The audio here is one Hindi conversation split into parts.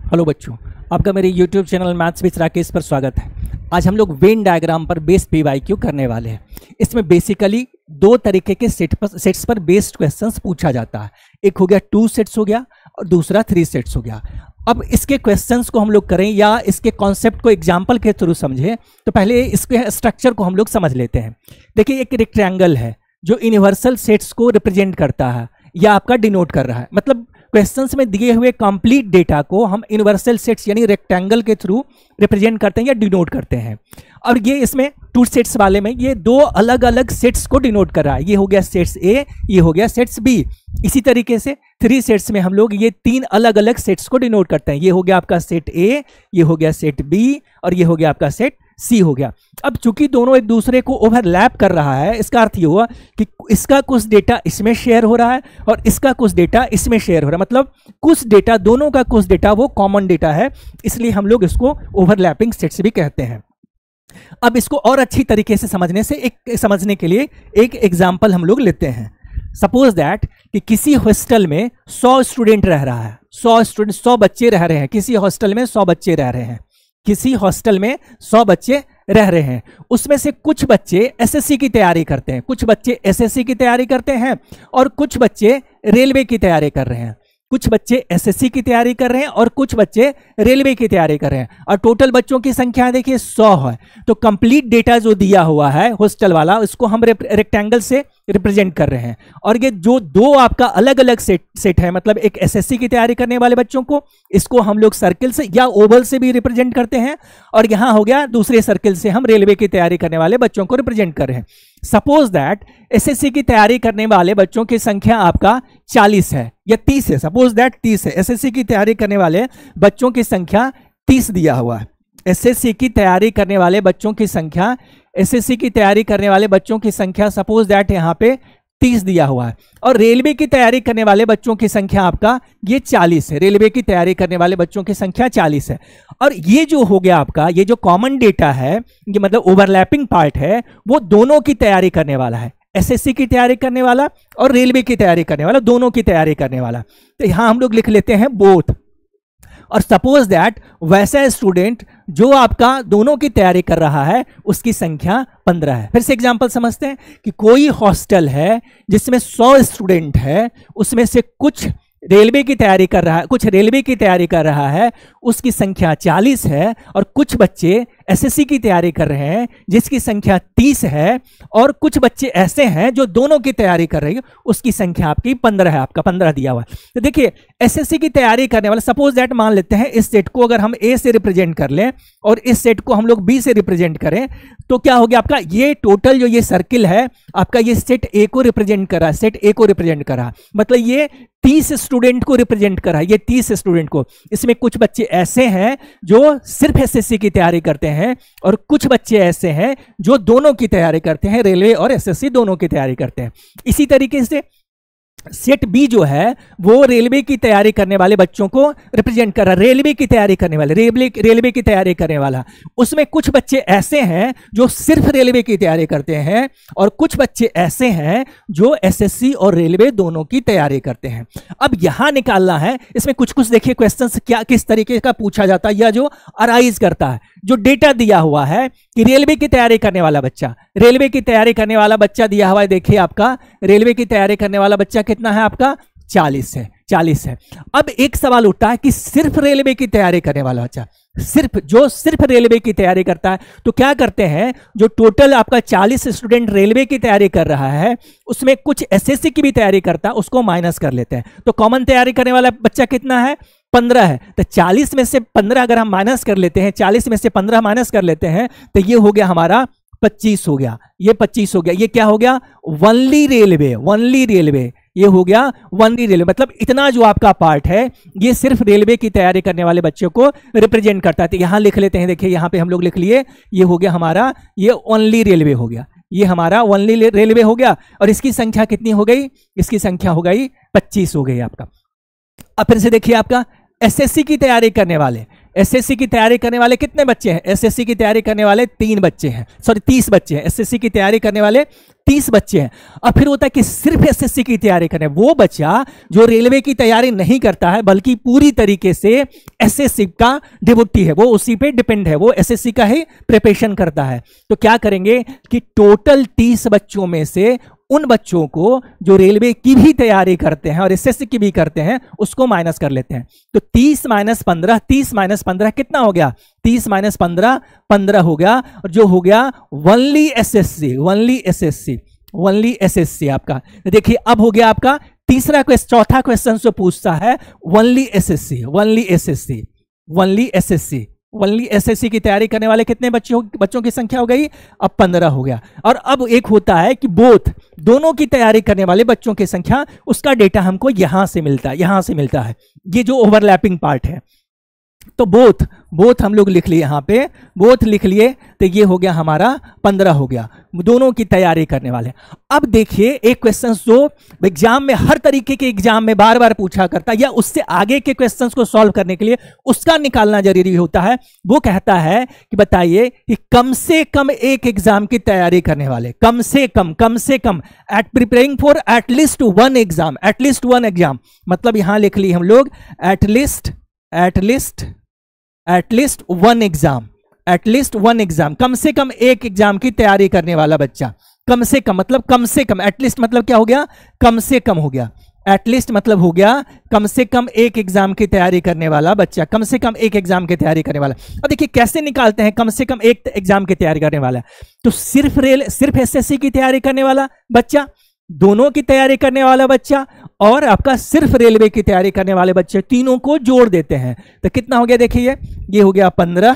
हेलो बच्चों, आपका मेरे YouTube channel maths with Rakesh पर स्वागत है। आज हम लोग वेन डायग्राम पर बेस्ड पीवाईक्यू करने वाले हैं। इसमें बेसिकली दो तरीके के सेट्स पर बेस्ड क्वेश्चंस पूछा जाता है। एक हो गया 2 सेट्स हो गया और दूसरा 3 सेट्स हो गया। अब इसके क्वेश्चंस को हम लोग करें या इसके कॉन्सेप्ट को एग्जाम्पल के थ्रू समझें तो पहले इसके स्ट्रक्चर को हम लोग समझ लेते हैं। देखिए, एक रेक्टेंगल है जो यूनिवर्सल सेट्स को रिप्रेजेंट करता है या आपका डिनोट कर रहा है। मतलब क्वेश्चंस में दिए हुए कंप्लीट डेटा को हम यूनिवर्सल सेट्स यानी रेक्टेंगल के थ्रू रिप्रेजेंट करते हैं या डिनोट करते हैं। और ये इसमें 2 सेट्स वाले में ये दो अलग अलग सेट्स को डिनोट कर रहा है। ये हो गया सेट्स ए, ये हो गया सेट्स बी। इसी तरीके से 3 सेट्स में हम लोग ये 3 अलग अलग सेट्स को डिनोट करते हैं। ये हो गया आपका सेट ए, ये हो गया सेट बी और ये हो गया आपका सेट सी हो गया। अब चूंकि दोनों एक दूसरे को ओवरलैप कर रहा है, इसका अर्थ ये हुआ कि इसका कुछ डेटा इसमें शेयर हो रहा है और इसका कुछ डेटा इसमें शेयर हो रहा है। मतलब कुछ डेटा, दोनों का कुछ डेटा वो कॉमन डेटा है, इसलिए हम लोग इसको ओवरलैपिंग सेट्स भी कहते हैं। अब इसको और अच्छी तरीके से समझने के लिए एक एग्जाम्पल हम लोग लेते हैं। सपोज दैट कि किसी हॉस्टल में 100 स्टूडेंट रह रहा है, 100 बच्चे रह रहे हैं। किसी हॉस्टल में 100 बच्चे रह रहे हैं। किसी हॉस्टल में 100 बच्चे रह रहे हैं। उसमें से कुछ बच्चे एसएससी की तैयारी करते हैं, कुछ बच्चे एसएससी की तैयारी करते हैं और कुछ बच्चे रेलवे की तैयारी कर रहे हैं। कुछ बच्चे एसएससी की तैयारी कर रहे हैं और कुछ बच्चे रेलवे की तैयारी कर रहे हैं। और टोटल बच्चों की संख्या देखिए 100 है। तो कंप्लीट डेटा जो दिया हुआ है हॉस्टल वाला, उसको हम रेक्टेंगल से रिप्रेजेंट कर रहे हैं। और ये जो दो आपका अलग अलग सेट है, मतलब एक एसएससी की तैयारी करने वाले बच्चों को, इसको हम लोग सर्किल से या ओवल से भी रिप्रेजेंट करते हैं। और यहां हो गया दूसरे सर्किल से हम रेलवे की तैयारी करने वाले बच्चों को रिप्रेजेंट कर रहे हैं। सपोज दैट एसएससी की तैयारी करने वाले बच्चों की संख्या आपका 40 है या 30 है। सपोज दैट 30 है। एसएससी की तैयारी करने वाले बच्चों की संख्या 30 दिया हुआ है। एसएससी की तैयारी करने वाले बच्चों की संख्या, एसएससी की तैयारी करने वाले बच्चों की संख्या सपोज दैट यहाँ पे 30 दिया हुआ है। और रेलवे की तैयारी करने वाले बच्चों की संख्या आपका ये 40 है। रेलवे की तैयारी करने वाले बच्चों की संख्या 40 है। और ये जो हो गया आपका, ये जो कॉमन डेटा है, ये मतलब ओवरलैपिंग पार्ट है, वो दोनों की तैयारी करने वाला है। एसएससी की तैयारी करने वाला और रेलवे की तैयारी करने वाला, दोनों की तैयारी करने वाला। तो यहां हम लोग लिख लेते हैं बोथ। और सपोज दैट वैसा स्टूडेंट जो आपका दोनों की तैयारी कर रहा है, उसकी संख्या 15 है। फिर से एग्जांपल समझते हैं कि कोई हॉस्टल है जिसमें 100 स्टूडेंट है, उसमें से कुछ रेलवे की तैयारी कर रहा है, कुछ रेलवे की तैयारी कर रहा है, उसकी संख्या 40 है। और कुछ बच्चे एसएससी की तैयारी कर रहे हैं जिसकी संख्या 30 है। और कुछ बच्चे ऐसे हैं जो दोनों की तैयारी कर रहे हैं, उसकी संख्या आपकी 15 है। आपका 15 दिया हुआ है। तो देखिए, एसएससी की तैयारी करने वाले, सपोज दैट मान लेते हैं इस सेट को अगर हम ए से रिप्रेजेंट कर लें और इस सेट को हम लोग बी से रिप्रेजेंट करें, तो क्या हो गया आपका, ये टोटल जो ये सर्किल है आपका, ये सेट ए को रिप्रेजेंट कर रहा है। सेट ए को रिप्रेजेंट कर रहा है, मतलब ये 30 स्टूडेंट को रिप्रेजेंट कर रहा है। ये 30 स्टूडेंट को, इसमें कुछ बच्चे ऐसे हैं जो सिर्फ एसएससी की तैयारी करते हैं और कुछ बच्चे ऐसे हैं जो दोनों की तैयारी करते हैं, रेलवे और एसएससी दोनों की तैयारी करते हैं। इसी तरीके से सेट बी जो है वो रेलवे की तैयारी करने वाले बच्चों को रिप्रेजेंट कर रहा है। रेलवे की तैयारी करने वाले, रेलवे की तैयारी करने वाला, उसमें कुछ बच्चे ऐसे हैं जो सिर्फ रेलवे की तैयारी करते हैं और कुछ बच्चे ऐसे हैं जो एसएससी और रेलवे दोनों की तैयारी करते हैं। अब यहां निकालना है, इसमें कुछ कुछ देखिए क्वेश्चंस क्या किस तरीके का पूछा जाता है या जो अराइज करता है। जो डेटा दिया हुआ है कि रेलवे की तैयारी करने वाला बच्चा, रेलवे की तैयारी करने वाला बच्चा दिया हुआ है। देखिए आपका रेलवे की तैयारी करने वाला बच्चा कितना है आपका, 40 है। 40 है। अब एक सवाल उठता है कि सिर्फ रेलवे की तैयारी करने वाला बच्चा, सिर्फ रेलवे की तैयारी करता है, तो क्या करते हैं, जो टोटल आपका 40 स्टूडेंट रेलवे की तैयारी कर रहा है, उसमें कुछ एसएससी की भी तैयारी करता है, उसको माइनस कर लेते हैं। तो कॉमन तैयारी करने वाला बच्चा कितना है, 15 है। तो 40 में से 15 अगर हम माइनस कर लेते हैं, 40 में से 15 माइनस कर लेते हैं, तो ये हो गया हमारा 25 हो गया। ये 25 हो गया। ये क्या हो गया, ओनली रेलवे। ये हो गया ओनली रेलवे। मतलब इतना जो आपका पार्ट है ये सिर्फ रेलवे की तैयारी करने वाले बच्चों को रिप्रेजेंट करता है। तो यहां लिख लेते हैं, देखिए यहां पे हम लोग लिख लिए, ये हो गया हमारा, ये ओनली रेलवे हो गया। ये हमारा ओनली रेलवे हो गया। और इसकी संख्या कितनी हो गई, इसकी संख्या हो गई 25 हो गई आपका। अब फिर से देखिए आपका एसएससी की तैयारी करने वाले, एसएससी की तैयारी करने वाले कितने बच्चे हैं, एसएससी की तैयारी करने वाले 3 बच्चे हैं, सॉरी 30 बच्चे हैं। एसएससी की तैयारी करने वाले 30 बच्चे हैं। अब फिर होता है कि सिर्फ एसएससी की तैयारी करें, वो बच्चा जो रेलवे की तैयारी नहीं करता है बल्कि पूरी तरीके से एसएससी का डिवोटी है, वो उसी पे डिपेंड है, वो एसएससी का ही प्रिपरेशन करता है। तो क्या करेंगे कि टोटल 30 बच्चों में से उन बच्चों को जो रेलवे की भी तैयारी करते हैं और एसएससी की भी करते हैं उसको माइनस कर लेते हैं। तो 30 माइनस 15, 30 माइनस 15 कितना हो गया? 30 माइनस 15 15 हो गया, और जो हो गया only SSC, only SSC, only SSC आपका। देखिए अब हो गया आपका तीसरा क्वेश्चन, चौथा क्वेश्चन जो पूछता है only SSC, only SSC, only SSC, only SSC की तैयारी करने वाले कितने बच्चों की संख्या हो गई? अब 15 हो गया। और अब एक होता है कि बोथ, दोनों की तैयारी करने वाले बच्चों की संख्या, उसका डेटा हमको यहां से मिलता है, यहां से मिलता है, ये जो ओवरलैपिंग पार्ट है। तो बोथ हम लोग लिख लिए, यहां पे बोथ लिख लिए, तो ये हो गया हमारा 15 हो गया, दोनों की तैयारी करने वाले। अब देखिए एक क्वेश्चन जो एग्जाम में, हर तरीके के एग्जाम में बार बार पूछा करता है, या उससे आगे के क्वेश्चंस को सॉल्व करने के लिए उसका निकालना जरूरी होता है। वो कहता है कि बताइए कि कम से कम एक एग्जाम की तैयारी करने वाले, कम से कम at preparing for at least one exam, at least one exam, मतलब यहां लिख ली हम लोग at least one exam, at least one exam, कम से कम एक एग्जाम की तैयारी करने वाला बच्चा। कम से कम मतलब कम से कम, एटलीस्ट मतलब क्या हो गया? कम से कम हो गया। एटलीस्ट मतलब हो गया कम से कम एक एग्जाम की तैयारी करने वाला बच्चा, कम से कम एक एग्जाम की तैयारी करने वाला। अब देखिए कैसे निकालते हैं कम से कम एक एग्जाम की तैयारी करने वाला? तो सिर्फ एसएससी की तैयारी करने वाला बच्चा, दोनों की तैयारी करने वाला बच्चा, और आपका सिर्फ रेलवे की तैयारी करने वाले बच्चे, तीनों को जोड़ देते हैं। तो कितना हो गया? देखिए ये हो गया 15,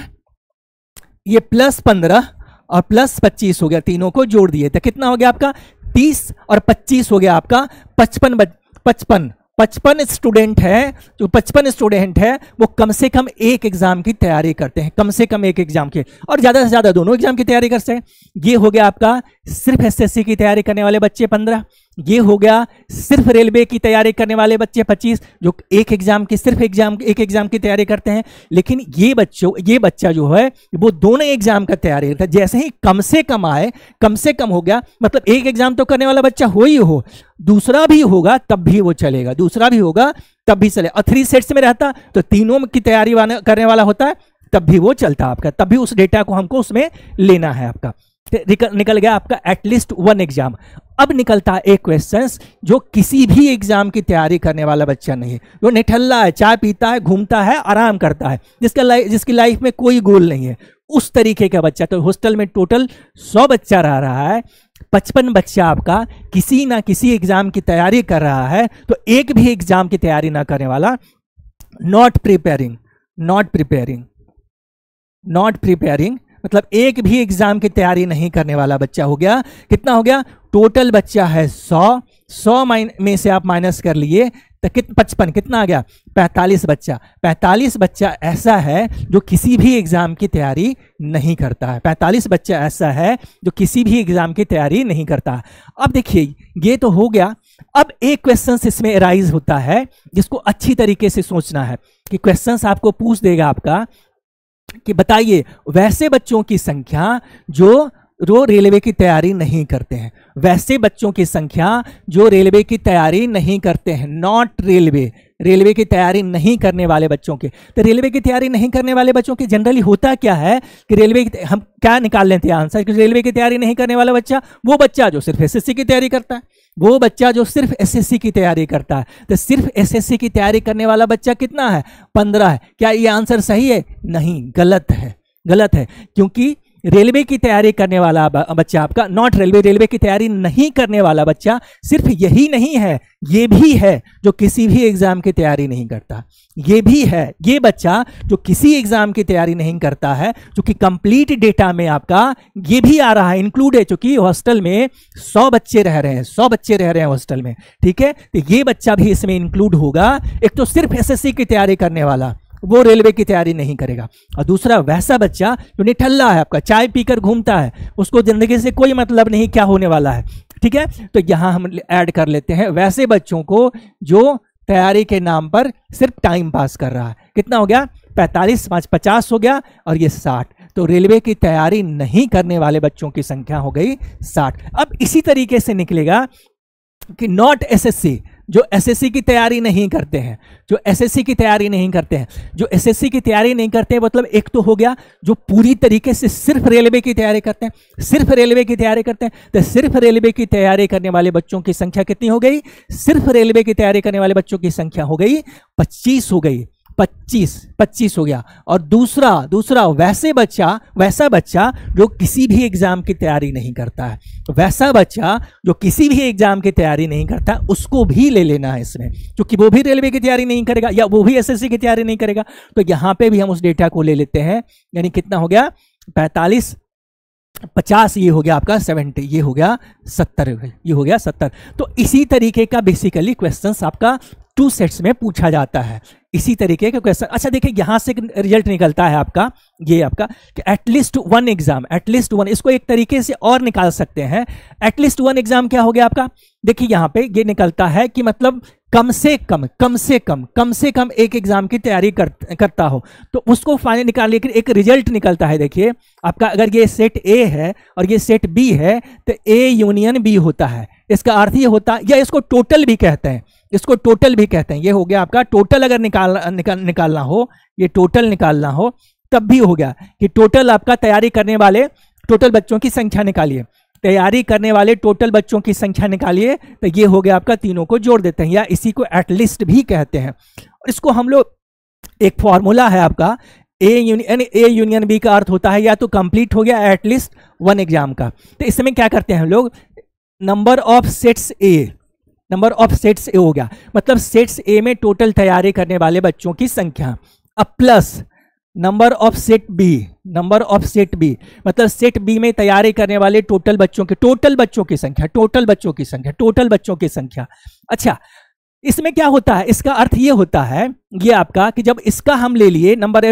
ये प्लस 15 और प्लस 25 हो गया, तीनों को जोड़ दिए तो कितना हो गया आपका? 30 और 25 हो गया आपका 55 स्टूडेंट है, जो 55 स्टूडेंट है वो कम से कम एक एग्जाम की तैयारी करते हैं, कम से कम एक एग्जाम की, और ज्यादा से ज्यादा दोनों एग्जाम की तैयारी करते हैं। ये हो गया आपका सिर्फ एसएससी की तैयारी करने वाले बच्चे 15, ये हो गया सिर्फ रेलवे की तैयारी करने वाले बच्चे 25, जो एक एग्जाम की एक एग्जाम की तैयारी करते हैं। लेकिन ये बच्चा जो है वो दोनों एग्जाम का तैयारी करता है। जैसे ही कम से कम आए, कम से कम हो गया, मतलब एक एग्जाम तो करने वाला बच्चा हो ही हो, दूसरा भी होगा तब भी वो चलेगा, दूसरा भी होगा तब भी चलेगा। और 3 सेट्स में रहता तो तीनों की तैयारी करने वाला होता है तब भी वो चलता आपका, तब भी उस डेटा को हमको उसमें लेना है आपका। निकल गया आपका एटलीस्ट वन एग्जाम। अब निकलता है एक क्वेश्चन जो किसी भी एग्जाम की तैयारी करने वाला बच्चा नहीं है, जो निठल्ला है, चाय पीता है, घूमता है, आराम करता है, जिसकी लाइफ में कोई गोल नहीं है, उस तरीके का बच्चा। तो हॉस्टल में टोटल 100 बच्चा रह रहा है, 55 बच्चा आपका किसी ना किसी एग्जाम की तैयारी कर रहा है, तो एक भी एग्जाम की तैयारी ना करने वाला, नॉट प्रिपेयरिंग मतलब एक भी एग्जाम की तैयारी नहीं करने वाला बच्चा हो गया। कितना हो गया? टोटल बच्चा है 100 में से आप माइनस कर लिए तो 55, कितना आ गया? 45 बच्चा। 45 बच्चा ऐसा है जो किसी भी एग्जाम की तैयारी नहीं करता है, 45 बच्चा ऐसा है जो किसी भी एग्जाम की तैयारी नहीं करता। अब देखिए ये तो हो गया। अब एक क्वेश्चन इसमें अराइज होता है जिसको अच्छी तरीके से सोचना है कि क्वेश्चन आपको पूछ देगा आपका कि बताइए वैसे बच्चों की संख्या जो रेलवे की तैयारी नहीं करते हैं, वैसे बच्चों की संख्या जो रेलवे की तैयारी नहीं करते हैं, नॉट रेलवे की तैयारी नहीं करने वाले बच्चों के। तो रेलवे की तैयारी नहीं करने वाले बच्चों की जनरली होता क्या है कि हम क्या निकाल लेते हैं आंसर कि रेलवे की तैयारी नहीं करने वाला बच्चा वो बच्चा जो सिर्फ एसएससी की तैयारी करता है, वो बच्चा जो सिर्फ एसएससी की तैयारी करता है। तो सिर्फ एसएससी की तैयारी करने वाला बच्चा कितना है? 15 है। क्या ये आंसर सही है? नहीं, गलत है, क्योंकि रेलवे की तैयारी करने वाला बच्चा आपका नॉट रेलवे की तैयारी नहीं करने वाला बच्चा सिर्फ यही नहीं है, ये भी है जो किसी भी एग्जाम की तैयारी नहीं करता, ये भी है, ये बच्चा जो किसी एग्जाम की तैयारी नहीं करता है, जो कि कंप्लीट डेटा में आपका ये भी आ रहा है, इंक्लूड है, क्योंकि हॉस्टल में 100 बच्चे रह रहे हैं हॉस्टल में, ठीक है। तो ये बच्चा भी इसमें इंक्लूड होगा। एक तो सिर्फ एसएससी की तैयारी करने वाला, वो रेलवे की तैयारी नहीं करेगा, और दूसरा वैसा बच्चा जो निठल्ला है आपका, चाय पीकर घूमता है, उसको जिंदगी से कोई मतलब नहीं क्या होने वाला है, ठीक है। तो यहां हम ऐड कर लेते हैं वैसे बच्चों को जो तैयारी के नाम पर सिर्फ टाइम पास कर रहा है। कितना हो गया? 45 5 50 हो गया, और ये 60। तो रेलवे की तैयारी नहीं करने वाले बच्चों की संख्या हो गई 60। अब इसी तरीके से निकलेगा कि नॉट एसएससी, जो एसएससी की तैयारी नहीं करते हैं, जो एसएससी की तैयारी नहीं करते हैं, जो एसएससी की तैयारी नहीं करते हैं, मतलब एक तो हो गया जो पूरी तरीके से सिर्फ रेलवे की तैयारी करते हैं, सिर्फ रेलवे की तैयारी करते हैं। तो सिर्फ रेलवे की तैयारी करने वाले बच्चों की संख्या कितनी हो गई? सिर्फ रेलवे की तैयारी करने वाले बच्चों की संख्या हो गई 25 हो गई, 25 हो गया। और दूसरा वैसा बच्चा जो किसी भी एग्जाम की तैयारी नहीं करता है, वैसा बच्चा जो किसी भी एग्जाम की तैयारी नहीं करता, उसको भी ले लेना है इसमें, क्योंकि वो भी रेलवे की तैयारी नहीं करेगा या वो भी एसएससी की तैयारी नहीं करेगा। तो यहां पे भी हम उस डेटा को ले लेते हैं, यानी कितना हो गया? 45, 50, ये हो गया आपका 70, ये हो गया 70, ये हो गया 70। तो इसी तरीके का बेसिकली क्वेश्चंस आपका 2 सेट्स में पूछा जाता है, इसी तरीके के क्वेश्चन। अच्छा देखिए, यहां से रिजल्ट निकलता है आपका, ये आपका कि at least one exam, at least one, इसको एक तरीके से और निकाल सकते हैं। एटलीस्ट वन एग्जाम क्या हो गया आपका? देखिए यहां पे ये निकलता है कि मतलब कम से कम एक एग्जाम की तैयारी करता हो, तो उसको फाइनल निकालिए। एक रिजल्ट निकलता है, देखिए आपका, अगर ये सेट ए है और ये सेट बी है तो ए यूनियन बी होता है। इसका अर्थ ये होता है, या इसको टोटल भी कहते हैं, इसको टोटल भी कहते हैं। ये हो गया आपका टोटल, अगर निकालना हो, ये टोटल निकालना हो तब भी हो गया कि टोटल आपका तैयारी करने वाले टोटल बच्चों की संख्या निकालिए, तैयारी करने वाले टोटल बच्चों की संख्या निकालिए, तो ये हो गया आपका, तीनों को जोड़ देते हैं, या इसी को एटलीस्ट भी कहते हैं। और इसको हम लोग, एक फॉर्मूला है आपका, ए यूनियन बी का अर्थ होता है या तो कंप्लीट हो गया एटलीस्ट वन एग्जाम का। तो इसमें क्या करते हैं हम लोग, नंबर ऑफ सेट्स ए हो गया, मतलब सेट्स ए में टोटल तैयारी करने वाले बच्चों की संख्या, अब plus number of set B, मतलब सेट बी में तैयारी करने वाले टोटल बच्चों की संख्या। अच्छा, इसमें क्या होता है, इसका अर्थ ये होता है, ये आपका कि जब इसका हम ले लिए नंबर,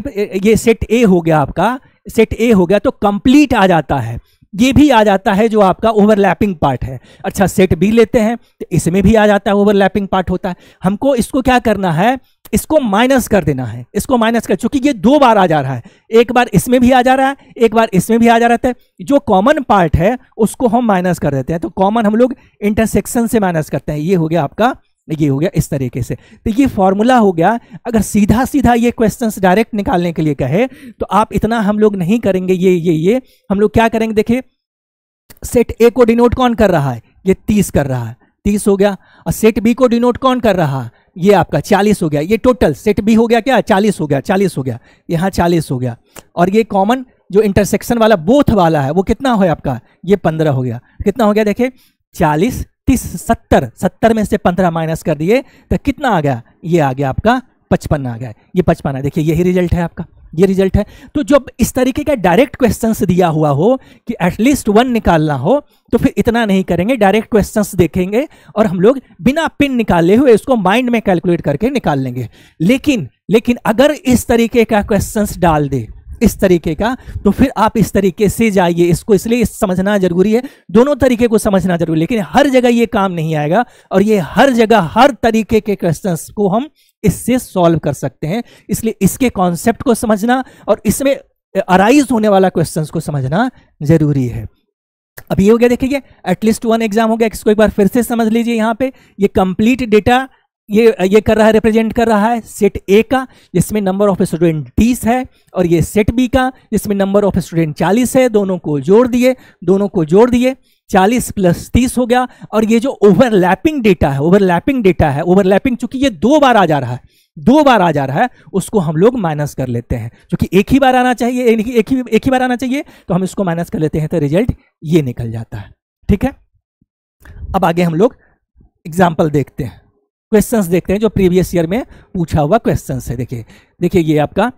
ये सेट ए हो गया आपका, सेट ए हो गया तो कंप्लीट आ जाता है, ये भी आ जाता है जो आपका ओवरलैपिंग पार्ट है। अच्छा, सेट बी लेते हैं तो इसमें भी आ जाता है, ओवरलैपिंग पार्ट होता है। हमको इसको क्या करना है, इसको माइनस कर देना है, इसको माइनस कर, चूंकि ये 2 बार आ जा रहा है, एक बार इसमें भी आ जा रहा है, एक बार इसमें भी आ जा रहा है, जो कॉमन पार्ट है उसको हम माइनस कर देते हैं। तो कॉमन हम लोग इंटरसेक्शन से माइनस करते हैं, ये हो गया आपका, ये हो गया इस तरीके से। तो ये फॉर्मूला हो गया। अगर सीधा सीधा ये क्वेश्चंस डायरेक्ट निकालने के लिए कहे तो आप इतना हम लोग नहीं करेंगे, ये हम लोग क्या करेंगे, देखिए सेट ए को डिनोट कौन कर रहा है, ये 30 कर रहा है, 30 हो गया। और सेट बी को डिनोट कौन कर रहा है, ये आपका 40 हो गया। ये टोटल सेट बी हो गया क्या, 40 हो गया, यहाँ 40 हो गया। और ये कॉमन जो इंटरसेक्शन वाला बोथ वाला है वो कितना हो आपका, ये 15 हो गया। कितना हो गया, देखिए 40, 30, 70 में से 15 माइनस कर दिए तो कितना आ गया, ये आ गया आपका 55 आ गया, ये 55 है। देखिए यही रिजल्ट है आपका, ये रिजल्ट है। तो जब इस तरीके का डायरेक्ट क्वेश्चंस दिया हुआ हो कि एटलीस्ट वन निकालना हो तो फिर इतना नहीं करेंगे, डायरेक्ट क्वेश्चंस देखेंगे और हम लोग बिना पिन निकाले हुए इसको माइंड में कैलकुलेट करके निकाल लेंगे। लेकिन अगर इस तरीके का क्वेश्चंस डाल दे, इस तरीके का, तो फिर आप इस तरीके से जाइए। इसको इसलिए समझना जरूरी है, दोनों तरीके को समझना जरूरी है, लेकिन हर जगह ये काम नहीं आएगा और ये हर जगह हर तरीके के क्वेश्चंस को हम इससे सॉल्व कर सकते हैं। इसलिए इसके कॉन्सेप्ट को समझना और इसमें अराइज होने वाला क्वेश्चंस को समझना जरूरी है। अब ये हो गया, देखिए एटलीस्ट वन एग्जाम हो गया। इसको एक बार फिर से समझ लीजिए। यहाँ पे ये कंप्लीट डेटा ये कर रहा है, रिप्रेजेंट कर रहा है सेट ए का जिसमें नंबर ऑफ स्टूडेंट 30 है, और ये सेट बी का जिसमें नंबर ऑफ स्टूडेंट 40 है। दोनों को जोड़ दिए 40 प्लस 30 हो गया। और ये जो ओवरलैपिंग डेटा है, ओवरलैपिंग चूंकि ये 2 बार आ जा रहा है, उसको हम लोग माइनस कर लेते हैं। क्योंकि एक ही बार आना चाहिए, तो हम इसको माइनस कर लेते हैं, तो रिजल्ट ये निकल जाता है। ठीक है, अब आगे हम लोग एग्जाम्पल देखते हैं, क्वेश्चंस देखते हैं जो प्रीवियस ईयर में पूछा हुआ क्वेश्चंस है। देखिए ये आपका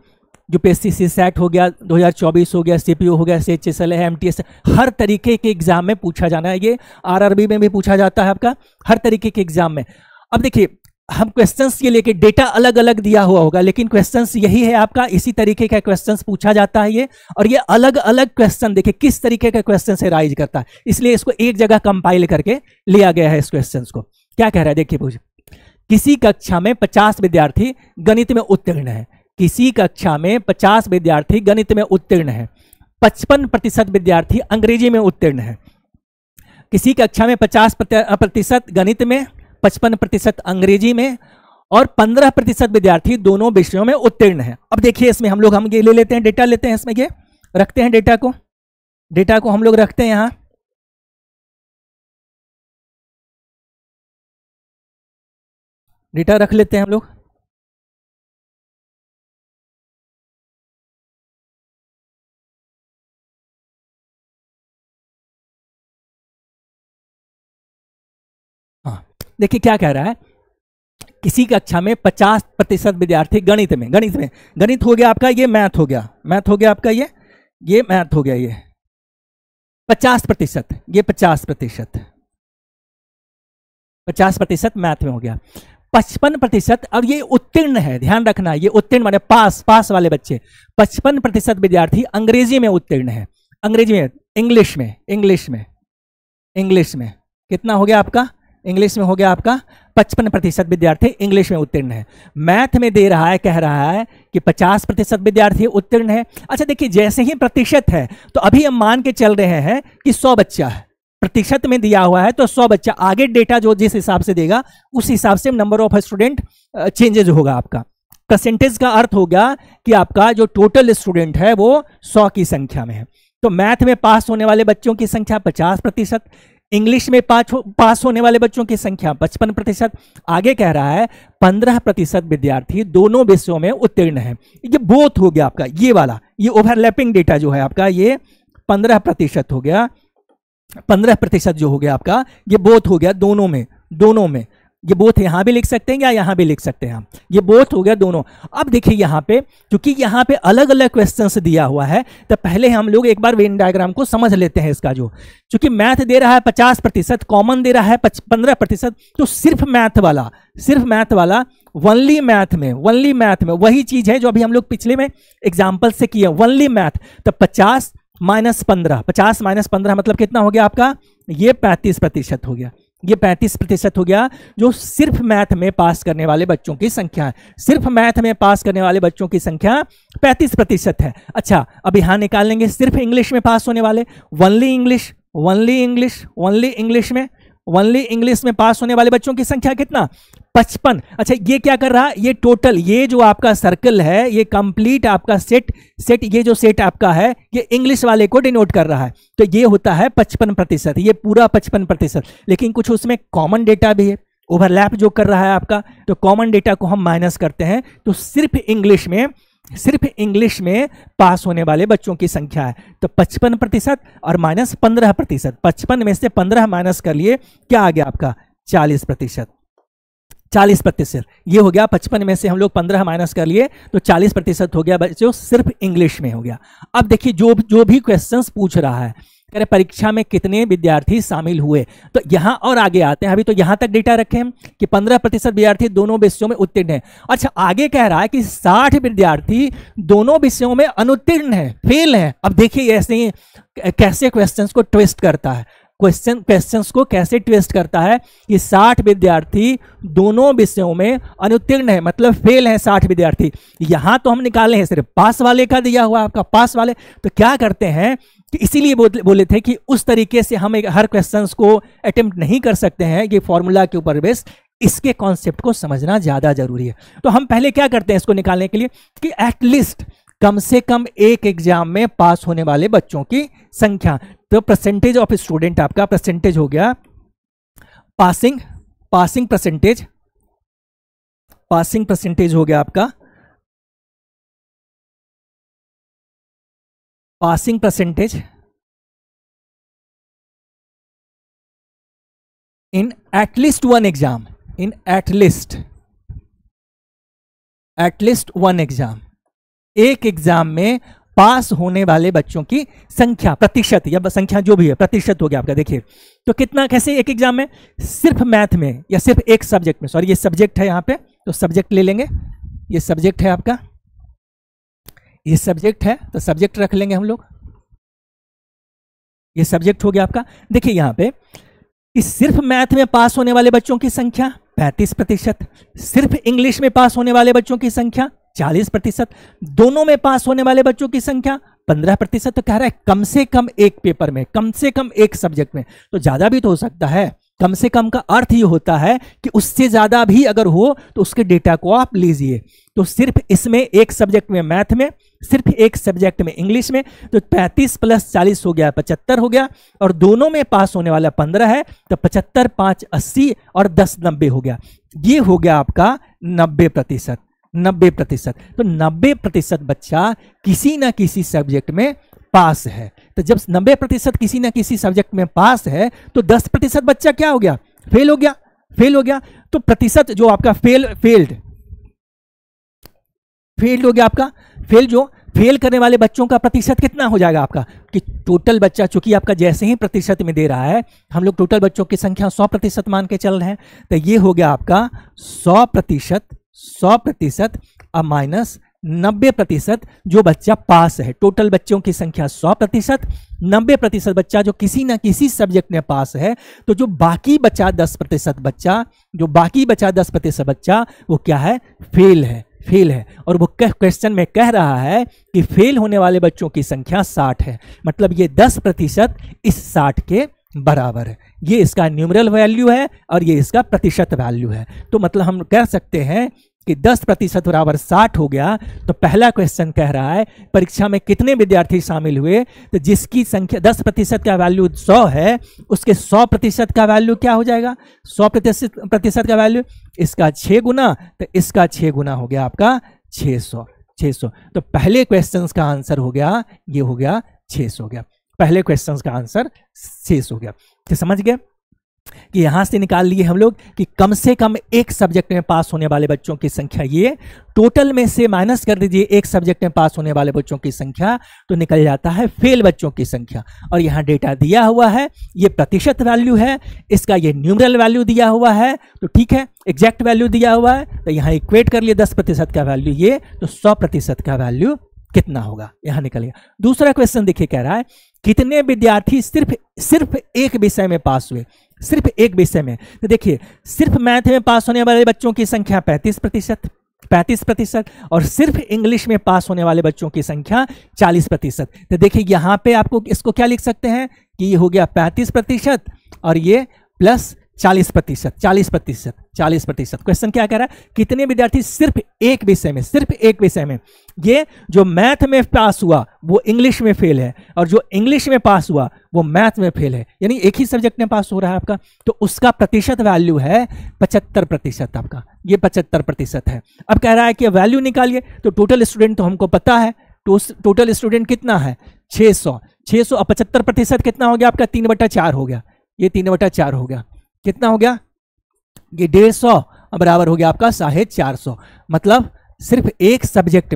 जो पीएससी सेट हो गया, 2024 हो गया, सीपीओ हो गया, सीएचएसएल है, एमटीएस, हर तरीके के एग्जाम में पूछा जाना है। ये आरआरबी में भी पूछा जाता है आपका, हर तरीके के एग्जाम में। अब देखिए हम क्वेश्चंस ये लेके, डेटा अलग अलग दिया हुआ होगा लेकिन क्वेश्चंस यही है आपका, इसी तरीके का क्वेश्चंस पूछा जाता है ये। और ये अलग अलग क्वेश्चन, देखिए किस तरीके का क्वेश्चन से राइज करता है, इसलिए इसको एक जगह कंपाइल करके लिया गया है। इस क्वेश्चन को क्या कह रहा है, देखिए पूछे, किसी कक्षा में 50 विद्यार्थी गणित में उत्तीर्ण है। 55% विद्यार्थी अंग्रेजी में उत्तीर्ण है। किसी कक्षा में 50% गणित में, 55% अंग्रेजी में और 15% विद्यार्थी दोनों विषयों में उत्तीर्ण है। अब देखिए इसमें हम ये ले लेते हैं, डेटा लेते हैं, इसमें ये रखते हैं डेटा को हम लोग रखते हैं यहां। डेटा रख लेते हैं हम लोग। हाँ, देखिए क्या कह रहा है, किसी कक्षा में 50% विद्यार्थी गणित में गणित हो गया आपका, ये मैथ हो गया आपका, ये मैथ हो गया, ये 50%, ये 50% मैथ में हो गया। 55% अब ये उत्तीर्ण है, ध्यान रखना, ये उत्तीर्ण माने पास वाले बच्चे। 55% विद्यार्थी अंग्रेजी में उत्तीर्ण है, अंग्रेजी में, इंग्लिश में कितना हो गया आपका, इंग्लिश में हो गया आपका 55% विद्यार्थी इंग्लिश में उत्तीर्ण है। मैथ में दे रहा है, कह रहा है कि 50% विद्यार्थी उत्तीर्ण है। अच्छा देखिए, जैसे ही प्रतिशत है तो अभी हम मान के चल रहे हैं कि 100 बच्चा है, प्रतिशत में दिया हुआ है तो 100 बच्चा, आगे डेटा जो जिस हिसाब से देगा उस हिसाब से नंबर ऑफ स्टूडेंट चेंजेज होगा आपका। परसेंटेज का अर्थ हो गया कि आपका जो टोटल स्टूडेंट है वो 100 की संख्या में है। तो मैथ में पास होने वाले बच्चों की संख्या 50%, इंग्लिश में पास होने वाले बच्चों की संख्या 55%। आगे कह रहा है 15% विद्यार्थी दोनों विषयों में उत्तीर्ण है। ये बोथ हो गया आपका, ये वाला, ये ओवरलैपिंग डेटा जो है आपका, ये 15% हो गया, 15% जो हो गया आपका, ये बोथ हो गया दोनों में। ये बोथ यहां भी लिख सकते हैं या यहां भी लिख सकते हैं हम, ये बोथ हो गया दोनों। अब देखिए यहां पे, क्योंकि यहां पे अलग अलग क्वेश्चंस दिया हुआ है, तो पहले हम लोग एक बार वेन डायग्राम को समझ लेते हैं इसका। जो क्योंकि मैथ दे रहा है 50%, कॉमन दे रहा है 15%, तो सिर्फ मैथ वाला वनली मैथ में वही चीज है जो अभी हम लोग पिछले में एग्जाम्पल से किए, वनली मैथ। तो 50 - 15 मतलब कितना हो गया आपका, ये 35% हो गया, ये 35% हो गया, जो सिर्फ मैथ में पास करने वाले बच्चों की संख्या है। सिर्फ मैथ में पास करने वाले बच्चों की संख्या 35% है। अच्छा, अब यहां निकालेंगे सिर्फ इंग्लिश में पास होने वाले, वनली इंग्लिश में पास होने वाले बच्चों की संख्या कितना, 55। अच्छा, ये क्या कर रहा है, ये टोटल, ये जो आपका सर्कल है, ये कंप्लीट आपका सेट, ये जो सेट आपका है, ये इंग्लिश वाले को डिनोट कर रहा है। तो ये होता है 55%, ये पूरा 55%। लेकिन कुछ उसमें कॉमन डेटा भी है, ओवरलैप जो कर रहा है आपका, तो कॉमन डेटा को हम माइनस करते हैं, तो सिर्फ इंग्लिश में पास होने वाले बच्चों की संख्या है। तो 55% और माइनस 15%, 55 में से 15 माइनस कर लिए, क्या आ गया आपका 40%। ये हो गया, 55 में से हम लोग 15 माइनस कर लिए तो 40% हो गया बच्चों, सिर्फ इंग्लिश में हो गया। अब देखिए जो भी क्वेश्चंस पूछ रहा है, कह रहे परीक्षा में कितने विद्यार्थी शामिल हुए, तो यहां और आगे आते हैं। अभी तो यहां तक डेटा रखे हम कि 15% विद्यार्थी दोनों विषयों में उत्तीर्ण है। अच्छा, आगे कह रहा है कि 60 विद्यार्थी दोनों विषयों में अनुत्तीर्ण है, फेल है। अब देखिए ऐसे ही कैसे क्वेश्चंस को ट्विस्ट करता है, क्वेश्चंस को कैसे ट्विस्ट करता है कि 60 विद्यार्थी दोनों विषयों में अनुत्तीर्ण है, मतलब फेल है 60 विद्यार्थी। यहां तो हम निकाले हैं सिर्फ पास वाले का दिया हुआ आपका, पास वाले। तो क्या करते हैं कि इसीलिए बोले थे कि उस तरीके से हम हर क्वेश्चंस को अटेम्प्ट नहीं कर सकते हैं, ये फॉर्मूला के ऊपर बेस्ड, इसके कॉन्सेप्ट को समझना ज्यादा जरूरी है। तो हम पहले क्या करते हैं इसको निकालने के लिए कि एटलीस्ट कम से कम एक एग्जाम में पास होने वाले बच्चों की संख्या। तो परसेंटेज ऑफ स्टूडेंट आपका परसेंटेज हो गया, पासिंग परसेंटेज हो गया आपका, passing percentage in at least one exam, at least one exam, एक एग्जाम में पास होने वाले बच्चों की संख्या, प्रतिशत या संख्या जो भी है, प्रतिशत हो गया आपका। देखिए तो कितना, कैसे एक एग्जाम में, सिर्फ मैथ में या सिर्फ एक सब्जेक्ट में, सॉरी ये सब्जेक्ट है यहां पे, तो सब्जेक्ट ले लेंगे, ये सब्जेक्ट है आपका, ये सब्जेक्ट है तो सब्जेक्ट रख लेंगे हम लोग, ये सब्जेक्ट हो गया आपका। देखिए यहां पे इस सिर्फ मैथ में पास होने वाले बच्चों की संख्या 35%, सिर्फ इंग्लिश में पास होने वाले बच्चों की संख्या 40%, दोनों में पास होने वाले बच्चों की संख्या 15% तो कह रहा है कम से कम एक पेपर में, कम से कम एक सब्जेक्ट में, तो ज्यादा भी तो हो सकता है। कम से कम का अर्थ ये होता है कि उससे ज्यादा भी अगर हो तो उसके डेटा को आप लीजिए। तो सिर्फ इसमें एक सब्जेक्ट में मैथ में, सिर्फ एक सब्जेक्ट में इंग्लिश में, तो 35 + 40 हो गया 75 हो गया, और दोनों में पास होने वाला 15 है, तो 75, 5 80 और 10 90 हो गया। ये हो गया आपका 90%। 90%, तो 90% बच्चा किसी ना किसी सब्जेक्ट में पास है। तो जब 90% किसी ना किसी सब्जेक्ट में पास है, तो 10% बच्चा क्या हो गया? फेल हो गया। फेल हो गया, तो प्रतिशत जो आपका फेल्ड हो गया आपका, फेल करने वाले बच्चों का प्रतिशत कितना हो जाएगा आपका? कि टोटल बच्चा, चूंकि आपका जैसे ही प्रतिशत में दे रहा है, हम लोग टोटल बच्चों की संख्या 100% मान के चल रहे हैं, तो ये हो गया आपका 100% अब माइनस 90% जो बच्चा पास है। टोटल बच्चों की संख्या 100%, 90% बच्चा जो किसी ना किसी सब्जेक्ट में पास है, तो जो बाकी बचा 10% बच्चा, वो क्या है? फेल है। और वो क्वेश्चन में कह रहा है कि फेल होने वाले बच्चों की संख्या 60 है, मतलब ये 10% इस 60 के बराबर है। ये इसका न्यूमरल वैल्यू है और ये इसका प्रतिशत वैल्यू है। तो मतलब हम कह सकते हैं कि 10% बराबर 60 हो गया। तो पहला क्वेश्चन कह रहा है परीक्षा में कितने विद्यार्थी शामिल हुए, तो जिसकी संख्या 10% का वैल्यू 100 है, उसके 100% का वैल्यू क्या हो जाएगा? 100% का वैल्यू इसका 6 गुना, तो इसका 6 गुना हो गया आपका 600। तो पहले क्वेश्चन का आंसर हो गया, ये हो गया 600 हो गया। पहले क्वेश्चन का आंसर 600 हो गया। तो समझ गए कि यहां से निकाल लिए हम लोग कि कम से कम एक सब्जेक्ट में पास होने वाले बच्चों की संख्या, ये टोटल में से माइनस कर दीजिए एक सब्जेक्ट में पास होने वाले बच्चों की संख्या, तो निकल जाता है फेल बच्चों की संख्या। और यहां डेटा दिया हुआ है, ये प्रतिशत वैल्यू है, इसका ये न्यूमरल वैल्यू दिया हुआ है, तो ठीक है, एग्जैक्ट वैल्यू दिया हुआ है, तो यहां इक्वेट कर लिए 10% का वैल्यू ये, तो 100% का वैल्यू कितना होगा? यहां निकल गया। दूसरा क्वेश्चन देखिए, कह रहा है कितने विद्यार्थी सिर्फ एक विषय में पास हुए? सिर्फ एक विषय में, तो देखिए सिर्फ मैथ में पास होने वाले बच्चों की संख्या 35%, और सिर्फ इंग्लिश में पास होने वाले बच्चों की संख्या 40%। तो देखिए यहां पे आपको इसको क्या लिख सकते हैं कि ये हो गया 35% और ये प्लस 40%। क्वेश्चन क्या कह रहा है? कितने विद्यार्थी सिर्फ एक विषय में, ये जो मैथ में पास हुआ वो इंग्लिश में फेल है, और जो इंग्लिश में पास हुआ वो मैथ में फेल है, यानी एक ही सब्जेक्ट में पास हो रहा है आपका, तो उसका प्रतिशत वैल्यू है 75%। आपका ये 75% है। अब कह रहा है कि वैल्यू निकालिए, तो टोटल स्टूडेंट तो हमको पता है, तो टोटल स्टूडेंट कितना है? 600 और 75% कितना हो गया आपका? 3/4 हो गया। ये 3/4 हो गया, कितना हो गया? ये 150 बराबर हो गया आपका 450। मतलब सिर्फ एक सब्जेक्ट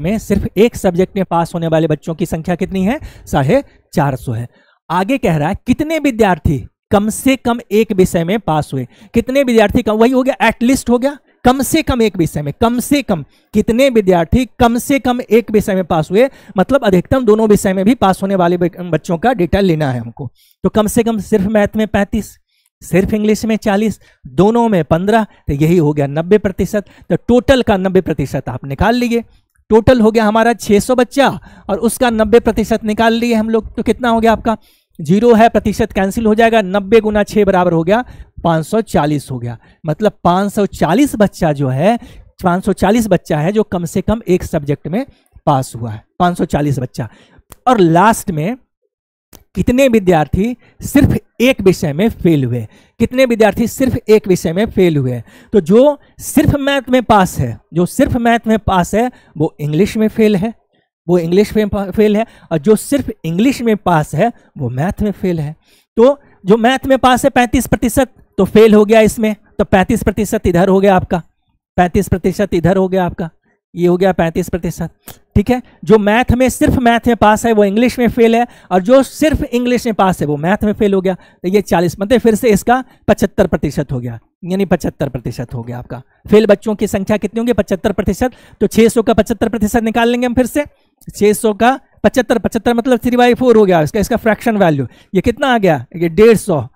में पास होने वाले बच्चों की संख्या कितनी है? 450 है। आगे कह रहा है कितने विद्यार्थी कम से कम एक विषय में पास हुए? कितने विद्यार्थी कम, वही हो गया एटलीस्ट हो गया, कम से कम एक विषय में, कम से कम कितने विद्यार्थी कम से कम एक विषय में पास हुए, मतलब अधिकतम दोनों विषय में भी पास होने वाले बच्चों का डेटा लेना है हमको। तो कम से कम सिर्फ मैथ में 35, सिर्फ इंग्लिश में 40, दोनों में 15, तो यही हो गया 90%। तो टोटल का 90% आप निकाल लीजिए। टोटल हो गया हमारा 600 बच्चा और उसका 90% निकाल लिए हम लोग, तो कितना हो गया आपका? 0 है, प्रतिशत कैंसिल हो जाएगा, 90 गुना 6 बराबर हो गया 540 हो गया। मतलब 540 बच्चा जो है, 540 बच्चा है जो कम से कम एक सब्जेक्ट में पास हुआ है, 540 बच्चा। और लास्ट में कितने विद्यार्थी सिर्फ एक विषय में फेल हुए? कितने विद्यार्थी सिर्फ एक विषय में फेल हुए? तो जो सिर्फ मैथ में पास है, वो इंग्लिश में फेल है, और जो सिर्फ इंग्लिश में पास है वो मैथ में फेल है। तो जो मैथ में पास है 35%, तो फेल हो गया इसमें, तो 35% इधर हो गया आपका, 35% इधर हो गया आपका, ये हो गया 35%। ठीक है, जो सिर्फ मैथ में पास है वो इंग्लिश में फेल है, और जो सिर्फ इंग्लिश में पास है वो मैथ में फेल हो गया, तो ये 40, मतलब फिर से इसका 75% हो गया, यानी 75% हो गया आपका। फेल बच्चों की संख्या कितनी होगी? 75%। तो 600 का 75% निकाल लेंगे हम फिर से। 600 का 75 मतलब 3/4 हो गया इसका फ्रैक्शन वैल्यू। ये कितना आ गया? ये 150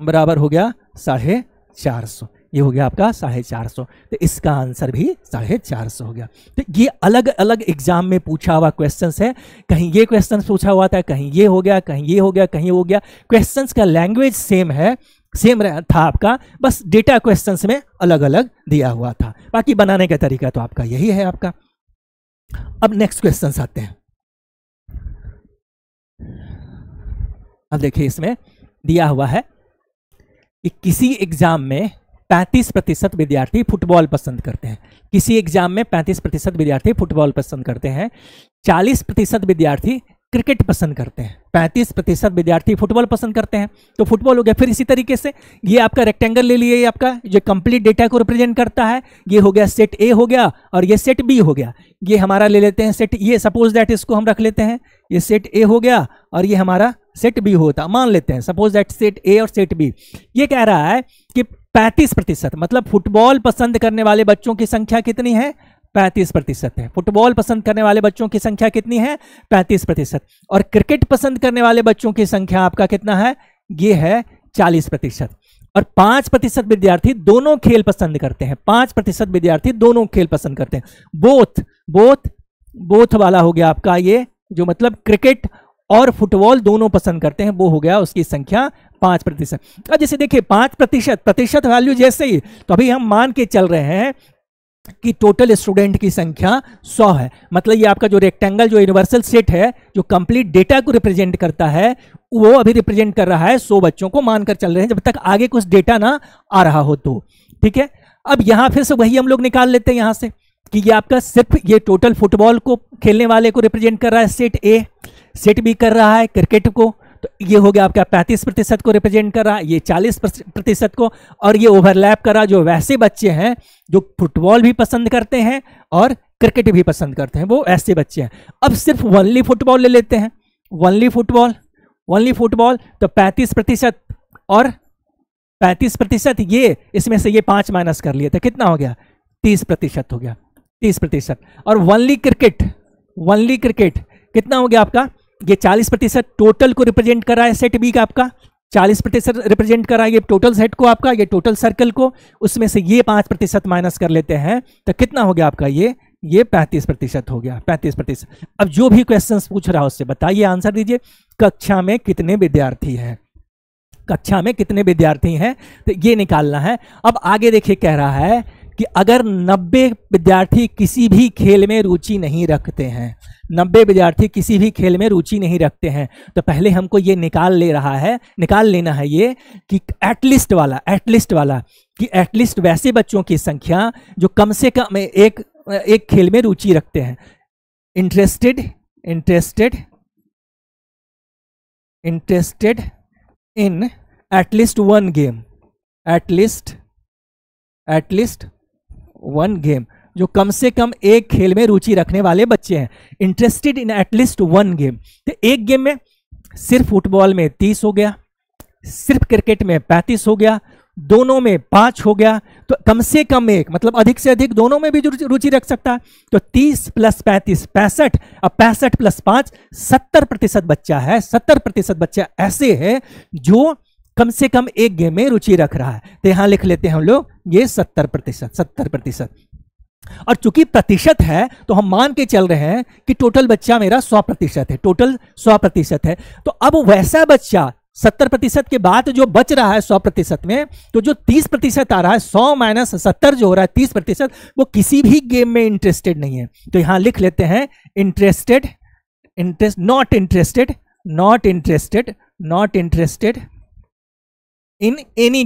बराबर हो गया 450। ये हो गया आपका 450, तो इसका आंसर भी 450 हो गया। तो ये अलग अलग एग्जाम में पूछा हुआ क्वेश्चंस है, कहीं ये क्वेश्चन पूछा हुआ था, कहीं ये हो गया, कहीं ये हो गया, कहीं हो गया। क्वेश्चंस का लैंग्वेज सेम है, सेम था आपका, बस डेटा क्वेश्चंस में अलग अलग दिया हुआ था, बाकी बनाने का तरीका तो आपका यही है आपका। अब नेक्स्ट क्वेश्चंस आते हैं। अब देखिए इसमें दिया हुआ है कि किसी एग्जाम में 35% विद्यार्थी फुटबॉल पसंद करते हैं, किसी एग्जाम में 35% विद्यार्थी फुटबॉल पसंद करते हैं, 40% विद्यार्थी क्रिकेट पसंद करते हैं, 35% विद्यार्थी फुटबॉल पसंद करते हैं, तो फुटबॉल हो गया। फिर इसी तरीके से ये आपका रेक्टेंगल ले लिए, आपका जो कंप्लीट डेटा को रिप्रेजेंट करता है, ये हो गया सेट ए हो गया और ये सेट बी हो गया। ये हमारा ले लेते हैं सेट, ये सपोज दैट इसको हम रख लेते हैं, ये सेट ए हो गया और ये हमारा सेट बी होता, मान लेते हैं सपोज दैट सेट ए और सेट बी। ये कह रहा है कि 35%, मतलब फुटबॉल पसंद करने वाले बच्चों की संख्या कितनी है, 35% है। फुटबॉल पसंद करने वाले बच्चों की संख्या कितनी है, 35%। और क्रिकेट पसंद करने वाले बच्चों की संख्या आपका कितना है, ये है 40%। और 5% विद्यार्थी दोनों खेल पसंद करते हैं, 5% विद्यार्थी दोनों खेल पसंद करते हैं। बोथ बोथ बोथ वाला हो गया आपका ये, जो मतलब क्रिकेट और फुटबॉल दोनों पसंद करते हैं, वो हो गया उसकी संख्या 5%। अब जैसे देखिए 5% वैल्यू जैसे ही, तो अभी हम मान के चल रहे हैं कि टोटल स्टूडेंट की संख्या 100 है, मतलब ये आपका जो रेक्टेंगल जो यूनिवर्सल सेट है जो कंप्लीट डेटा को रिप्रेजेंट करता है, वो अभी रिप्रेजेंट कर रहा है 100 बच्चों को मानकर चल रहे हैं, जब तक आगे कुछ डेटा ना आ रहा हो तो। ठीक है, अब यहां फिर से वही हम लोग निकाल लेते हैं यहां से कि ये आपका सिर्फ ये टोटल फुटबॉल को खेलने वाले को रिप्रेजेंट कर रहा है सेट ए, सेट बी कर रहा है क्रिकेट को, तो ये हो गया आपका 35% को रिप्रेजेंट कर रहा है, ये 40% को, और ये ओवरलैप कर रहा जो वैसे बच्चे हैं जो फुटबॉल भी पसंद करते हैं और क्रिकेट भी पसंद करते हैं, वो ऐसे बच्चे हैं। अब सिर्फ ओनली फुटबॉल ले लेते हैं, ओनली फुटबॉल, तो 35% और 35%, ये इसमें से ये 5 माइनस कर लिए थे, कितना हो गया, 30% हो गया, 30%। और ओनली क्रिकेट कितना हो गया आपका, ये 40% टोटल को रिप्रेजेंट कर रहा है सेट बी का, आपका 40% रिप्रेजेंट कर रहा है ये टोटल सेट को, आपका ये टोटल सर्कल को, उसमें से ये 5% माइनस कर लेते हैं, तो कितना हो गया आपका ये 35% हो गया, 35%। अब जो भी क्वेश्चंस पूछ रहा है उससे बताइए, आंसर दीजिए, कक्षा में कितने विद्यार्थी हैं, कक्षा में कितने विद्यार्थी हैं, तो ये निकालना है। अब आगे देखिए कह रहा है कि अगर 90 विद्यार्थी किसी भी खेल में रुचि नहीं रखते हैं, 90 विद्यार्थी किसी भी खेल में रुचि नहीं रखते हैं, तो पहले हमको ये निकाल लेना है ये कि एटलीस्ट वाला कि एटलीस्ट वैसे बच्चों की संख्या जो कम से कम एक खेल में रुचि रखते हैं। Interested in at least one game, जो कम से कम एक खेल में रुचि रखने वाले बच्चे हैं। Interested in at least one game, तो एक गेम में सिर्फ फुटबॉल में 30 हो गया, सिर्फ क्रिकेट में 35 हो गया, दोनों में 5 हो गया, तो कम से कम एक, मतलब अधिक से अधिक दोनों में भी रुचि रख सकता है। तो 30 + 35 65, अब 65 + 5 70% बच्चा है, 70% बच्चा ऐसे है जो कम से कम एक गेम में रुचि रख रहा है, तो यहां लिख लेते हैं हम लोग ये 70%। और चूंकि प्रतिशत है तो हम मान के चल रहे हैं कि टोटल बच्चा मेरा 100% है, टोटल 100% है। तो अब वैसा बच्चा 70% के बाद जो बच रहा है 100% में, तो जो 30% आ रहा है, 100 - 70 जो हो रहा है 30%, वो किसी भी गेम में इंटरेस्टेड नहीं है। तो यहां लिख लेते हैं not interested in any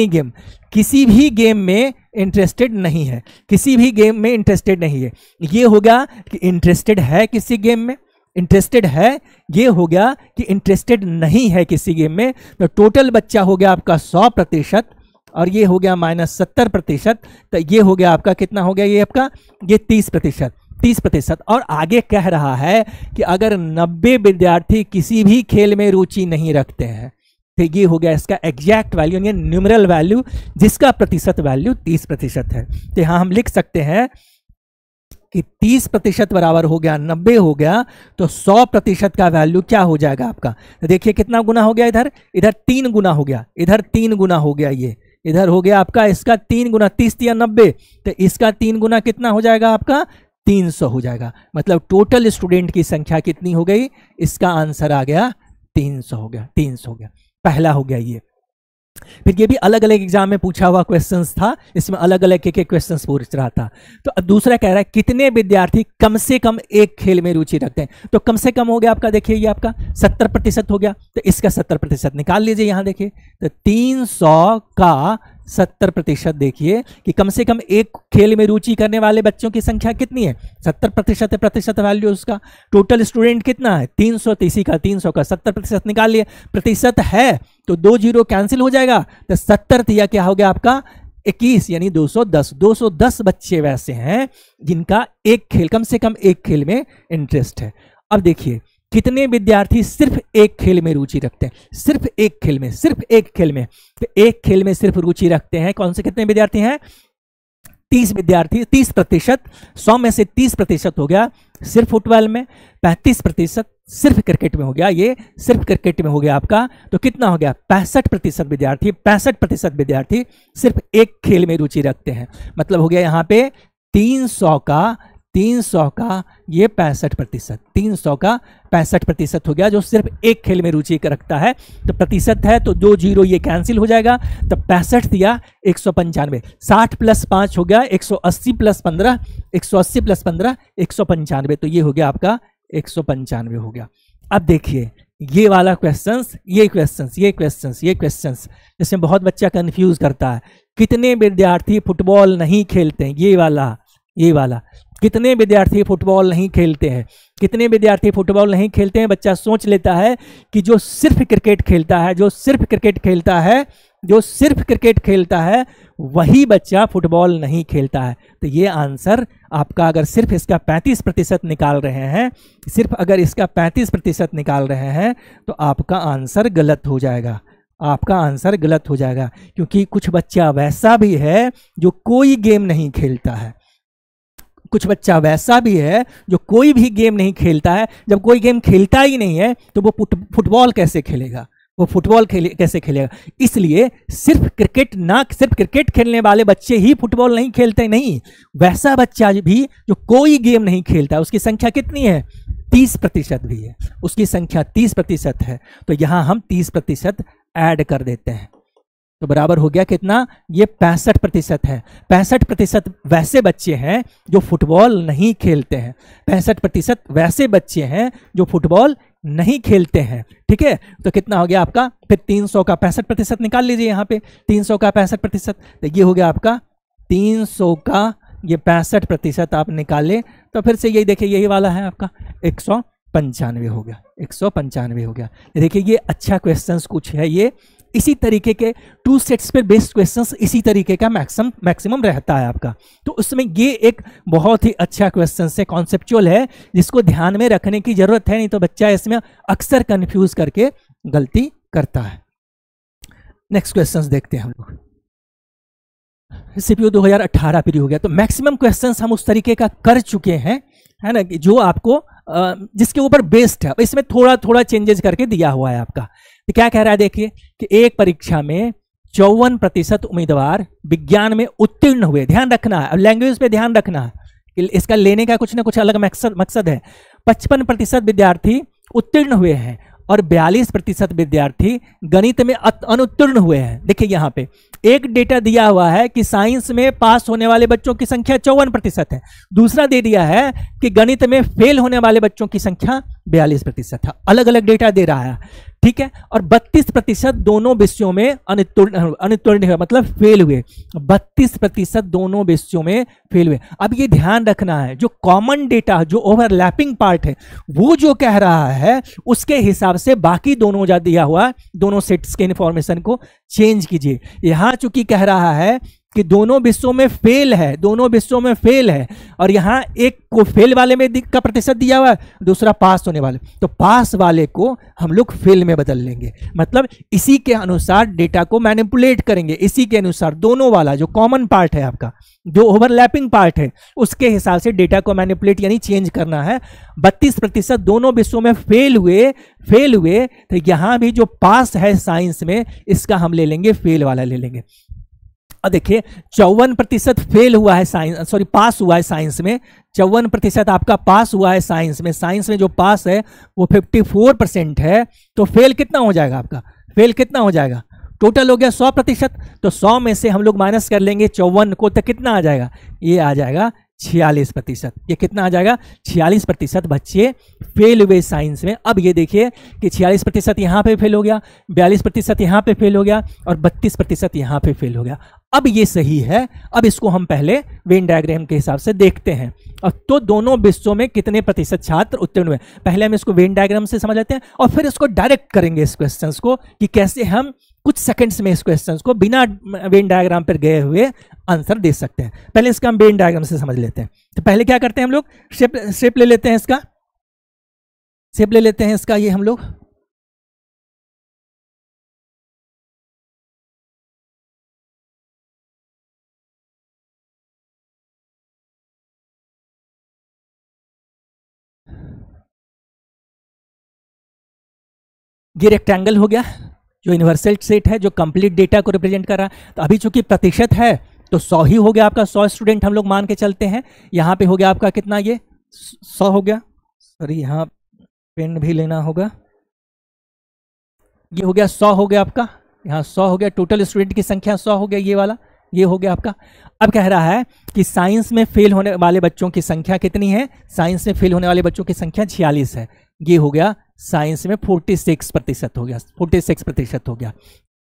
game, किसी भी गेम में इंटरेस्टेड नहीं है, किसी भी गेम में इंटरेस्टेड नहीं है। ये होगा कि इंटरेस्टेड है किसी गेम में, इंटरेस्टेड है, ये हो गया कि इंटरेस्टेड नहीं है किसी गेम में। तो टोटल बच्चा हो गया आपका 100% और ये हो गया -70%, तो ये हो गया आपका कितना हो गया, ये आपका ये 30%। और आगे कह रहा है कि अगर 90 विद्यार्थी किसी भी खेल में रुचि नहीं रखते हैं, तो ये हो गया इसका एग्जैक्ट वैल्यू, यानी न्यूमेरल वैल्यू, जिसका प्रतिशत वैल्यू 30% है। तो यहां हम लिख सकते हैं कि 30% बराबर हो गया 90 हो गया, तो 100% का वैल्यू क्या हो जाएगा आपका, तो देखिए कितना गुना हो गया, इधर 3 गुना हो गया, इधर 3 गुना हो गया, इधर हो गया आपका इसका 3 गुना, 30 या 90, तो इसका 3 गुना कितना हो जाएगा आपका 300 हो जाएगा। मतलब टोटल स्टूडेंट की संख्या कितनी हो गई, इसका आंसर आ गया 300 हो गया, 300 हो गया। पहला हो गया ये। फिर ये भी अलग अलग एग्जाम में पूछा हुआ क्वेश्चंस था, इसमें अलग अलग के क्वेश्चंस पूछ रहा था। तो अब दूसरा कह रहा है कितने विद्यार्थी कम से कम एक खेल में रुचि रखते हैं। तो कम से कम हो गया आपका, देखिए ये आपका 70% हो गया, तो इसका 70% निकाल लीजिए। यहां देखिए तो 300 का 70% देखिए कि कम से कम एक खेल में रुचि करने वाले बच्चों की संख्या कितनी है, 70% है, प्रतिशत वैल्यू उसका। टोटल स्टूडेंट कितना है 300, इसी का 300 का 70% निकाल लिए। प्रतिशत है तो 2 जीरो कैंसिल हो जाएगा, तो 70 दिया क्या हो गया आपका 21 यानी 210। 210 बच्चे वैसे हैं जिनका एक खेल, कम से कम एक खेल में इंटरेस्ट है। अब देखिए कितने विद्यार्थी सिर्फ एक खेल में रुचि रखते हैं, सिर्फ एक खेल में, सिर्फ एक खेल में। तो एक खेल में सिर्फ रुचि रखते हैं कौन से कितने विद्यार्थी हैं, 30 विद्यार्थी। 30%, 100 में से 30% हो गया सिर्फ फुटबॉल में, 35% सिर्फ क्रिकेट में हो गया, ये सिर्फ क्रिकेट में हो गया आपका। तो कितना हो गया 65% विद्यार्थी, 65% विद्यार्थी सिर्फ एक खेल में रुचि रखते हैं। मतलब हो गया यहाँ पे 300 का ये 65%, 300 का 65% हो गया जो सिर्फ एक खेल में रुचि रखता है। तो प्रतिशत है तो 2 जीरो ये कैंसिल हो जाएगा, तो 65 दिया 195, 60 प्लस 5 हो गया 180 प्लस 15, 180 प्लस 15 195, तो ये हो गया आपका 195 हो गया। अब देखिए ये वाला क्वेश्चंस, ये क्वेश्चंस जिसमें बहुत बच्चा कंफ्यूज करता है, कितने विद्यार्थी फुटबॉल नहीं खेलते हैं, ये वाला कितने विद्यार्थी फुटबॉल नहीं खेलते हैं, कितने विद्यार्थी फुटबॉल नहीं खेलते हैं। बच्चा सोच लेता है कि जो सिर्फ क्रिकेट खेलता है वही बच्चा फुटबॉल नहीं खेलता है। तो ये आंसर आपका अगर सिर्फ इसका 35% निकाल रहे हैं, सिर्फ अगर इसका 35% निकाल रहे हैं तो आपका आंसर गलत हो जाएगा, आपका आंसर गलत हो जाएगा। क्योंकि कुछ बच्चा वैसा भी है जो कोई गेम नहीं खेलता है, कुछ बच्चा वैसा भी है जो कोई भी गेम नहीं खेलता है। जब कोई गेम खेलता ही नहीं है तो वो फुटबॉल कैसे खेलेगा, कैसे खेलेगा। इसलिए सिर्फ क्रिकेट खेलने वाले बच्चे ही फुटबॉल नहीं खेलते, नहीं, वैसा बच्चा भी जो कोई गेम नहीं खेलता उसकी संख्या कितनी है 30% भी है, उसकी संख्या 30% है। तो यहां हम 30% ऐड कर देते हैं तो बराबर हो गया कितना, ये 65% है। 65% वैसे बच्चे हैं जो फुटबॉल नहीं खेलते हैं, 65% वैसे बच्चे हैं जो फुटबॉल नहीं खेलते हैं। ठीक है, तो कितना हो गया आपका, फिर 300 का 65% निकाल लीजिए यहाँ पे, 300 का 65%, तो ये हो गया आपका 300 का ये 65% आप निकाले तो फिर से यही देखिए यही वाला है आपका 195 हो गया, 195 हो गया। देखिए ये अच्छा क्वेश्चंस कुछ है, ये इसी तरीके के 2 सेट्स पर बेस्ड क्वेश्चंस इसी तरीके का मैक्सिमम रहता है आपका। तो उसमें ये एक बहुत ही अच्छा क्वेश्चन है, कॉन्सेप्चुअल है, जिसको ध्यान में रखने की जरूरत है, नहीं तो बच्चा इसमें अक्सर कंफ्यूज करके गलती करता है। नेक्स्ट क्वेश्चंस देखते हैं हम लोग। सीपीयू 2018 पीरी हो गया, तो मैक्सिमम क्वेश्चंस हम उस तरीके का कर चुके हैं, है ना, जो आपको जिसके ऊपर बेस्ड है। इसमें थोड़ा थोड़ा चेंजेस करके दिया हुआ है आपका। तो क्या कह रहा है देखिए कि एक परीक्षा में 54% उम्मीदवार विज्ञान में उत्तीर्ण हुए। ध्यान रखना है, अब लैंग्वेज पे ध्यान रखना है कि इसका लेने का कुछ ना कुछ अलग मकसद है। 55% विद्यार्थी उत्तीर्ण हुए हैं और 42% विद्यार्थी गणित में अनुत्तीर्ण हुए हैं। देखिए यहाँ पे एक डेटा दिया हुआ है कि साइंस में पास होने वाले बच्चों की संख्या 54% है, दूसरा दे दिया है कि गणित में फेल होने वाले बच्चों की संख्या 42% है। अलग अलग डेटा दे रहा है, ठीक है। और 32% दोनों विषयों में अनुत्तीर्ण हुए, मतलब फेल हुए। 32% दोनों विषयों में फेल हुए। अब ये ध्यान रखना है, जो कॉमन डेटा, जो ओवरलैपिंग पार्ट है, वो जो कह रहा है उसके हिसाब से बाकी दोनों जो दिया हुआ दोनों सेट्स के इंफॉर्मेशन को चेंज कीजिए। यहां चूंकि कह रहा है कि दोनों विषयों में फेल है, दोनों विषयों में फेल है, और यहाँ एक को फेल वाले में का प्रतिशत दिया हुआ है, दूसरा पास होने वाले, तो पास वाले को हम लोग फेल में बदल लेंगे। मतलब इसी के अनुसार डेटा को मैनिपुलेट करेंगे, इसी के अनुसार दोनों वाला जो कॉमन पार्ट है आपका, जो ओवरलैपिंग पार्ट है, उसके हिसाब से डेटा को मैनिपुलेट यानी चेंज करना है। 32% दोनों विषयों में फेल हुए, तो यहां भी जो पास है साइंस में, इसका हम ले लेंगे फेल वाला ले लेंगे। और देखिए 54% फेल हुआ है साइंस, सॉरी पास हुआ है साइंस में, 54% आपका पास हुआ है साइंस में। साइंस में जो पास है वो 54% है, तो फेल कितना हो जाएगा आपका, फेल कितना हो जाएगा, टोटल हो गया 100%। तो 100 में से हम लोग माइनस कर लेंगे 54 को, तो कितना आ जाएगा, ये आ जाएगा 46%। ये कितना आ जाएगा, 46% बच्चे फेल हुए साइंस में। अब ये देखिए कि 46% यहाँ पे फेल हो गया, 42% यहाँ पे फेल हो गया और 32% यहाँ पे फेल हो गया। अब ये सही है। अब इसको हम पहले वेन डायग्राम के हिसाब से देखते हैं। अब तो दोनों विषयों में कितने प्रतिशत छात्र उत्तीर्ण हुए, पहले हम इसको वेन डायग्राम से समझ लेते हैं और फिर इसको डायरेक्ट करेंगे इस क्वेश्चंस को कि कैसे हम कुछ सेकंड्स में इस क्वेश्चंस को बिना वेन डायग्राम पर गए हुए आंसर दे सकते हैं। पहले इसका हम वेन डायग्राम से समझ लेते हैं। तो पहले क्या करते हैं हम लोग, शेप ले लेते हैं इसका, शेप ले लेते हैं इसका, ये हम लोग ये रेक्टेंगल हो गया जो यूनिवर्सल सेट है, जो कंप्लीट डेटा को रिप्रेजेंट कर रहा है। तो अभी चूंकि प्रतिशत है तो 100 ही हो गया आपका, 100 स्टूडेंट हम लोग मान के चलते हैं। यहाँ पे हो गया आपका कितना, ये 100 हो गया, सॉरी यहाँ पेन भी लेना होगा, ये हो गया 100 हो गया आपका, यहाँ 100 हो गया, टोटल स्टूडेंट की संख्या 100 हो गया, ये वाला ये हो गया आपका। अब कह रहा है कि साइंस में फेल होने वाले बच्चों की संख्या कितनी है, साइंस में फेल होने वाले बच्चों की संख्या 46 है। ये हो गया साइंस में 46% हो गया, 46% हो गया,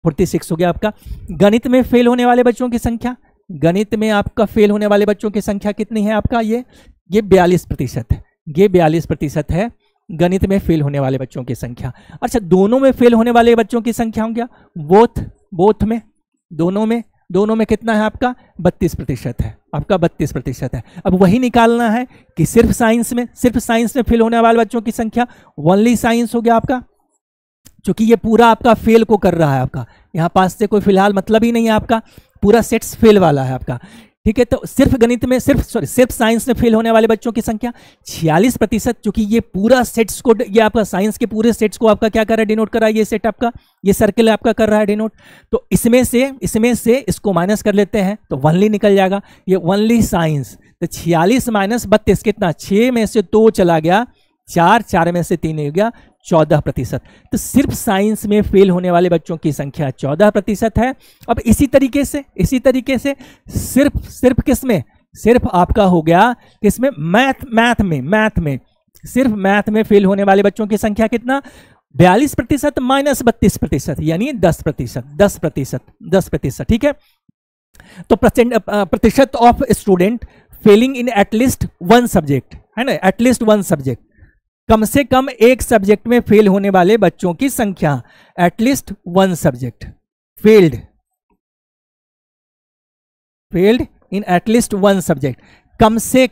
46 हो गया आपका। गणित में फेल होने वाले बच्चों की संख्या, गणित में आपका फेल होने वाले बच्चों की संख्या कितनी है आपका, ये 42% है, ये 42% है गणित में फेल होने वाले बच्चों की संख्या। अच्छा, दोनों में फेल होने वाले बच्चों की संख्या हो गया, बोथ में, दोनों में कितना है आपका, 32% है, आपका 32% है। अब वही निकालना है कि सिर्फ साइंस में फेल होने वाले बच्चों की संख्या, ओनली साइंस हो गया आपका, क्योंकि ये पूरा आपका फेल को कर रहा है आपका, यहाँ पास से कोई फिलहाल मतलब ही नहीं है आपका, पूरा सेट्स फेल वाला है आपका, ठीक है। तो सिर्फ गणित में सिर्फ साइंस में फेल होने वाले बच्चों की संख्या 46%, क्योंकि ये पूरा सेट्स को, ये आपका साइंस के पूरे सेट्स को आपका क्या कर रहा है, डिनोट कर रहा है, ये सेट आपका, ये सर्कल आपका कर रहा है डिनोट। तो इसमें से इसको माइनस कर लेते हैं तो ओनली निकल जाएगा, ये ओनली साइंस। तो 46 माइनस 32 कितना, 6 में से 2 चला गया, 4 में से 3 हो गया, 14%। तो सिर्फ साइंस में फेल होने वाले बच्चों की संख्या 14% है। अब इसी तरीके से सिर्फ किसमें, सिर्फ आपका हो गया किसमें, मैथ में सिर्फ मैथ में फेल होने वाले बच्चों की संख्या कितना, 42% माइनस 32%, यानी 10%, ठीक है। तो प्रतिशत of student Fehling in at least one subject है ना, एटलीस्ट वन सब्जेक्ट, कम से कम एक सब्जेक्ट में फेल होने वाले बच्चों की संख्या, at least one subject failed in at least one subject, कम से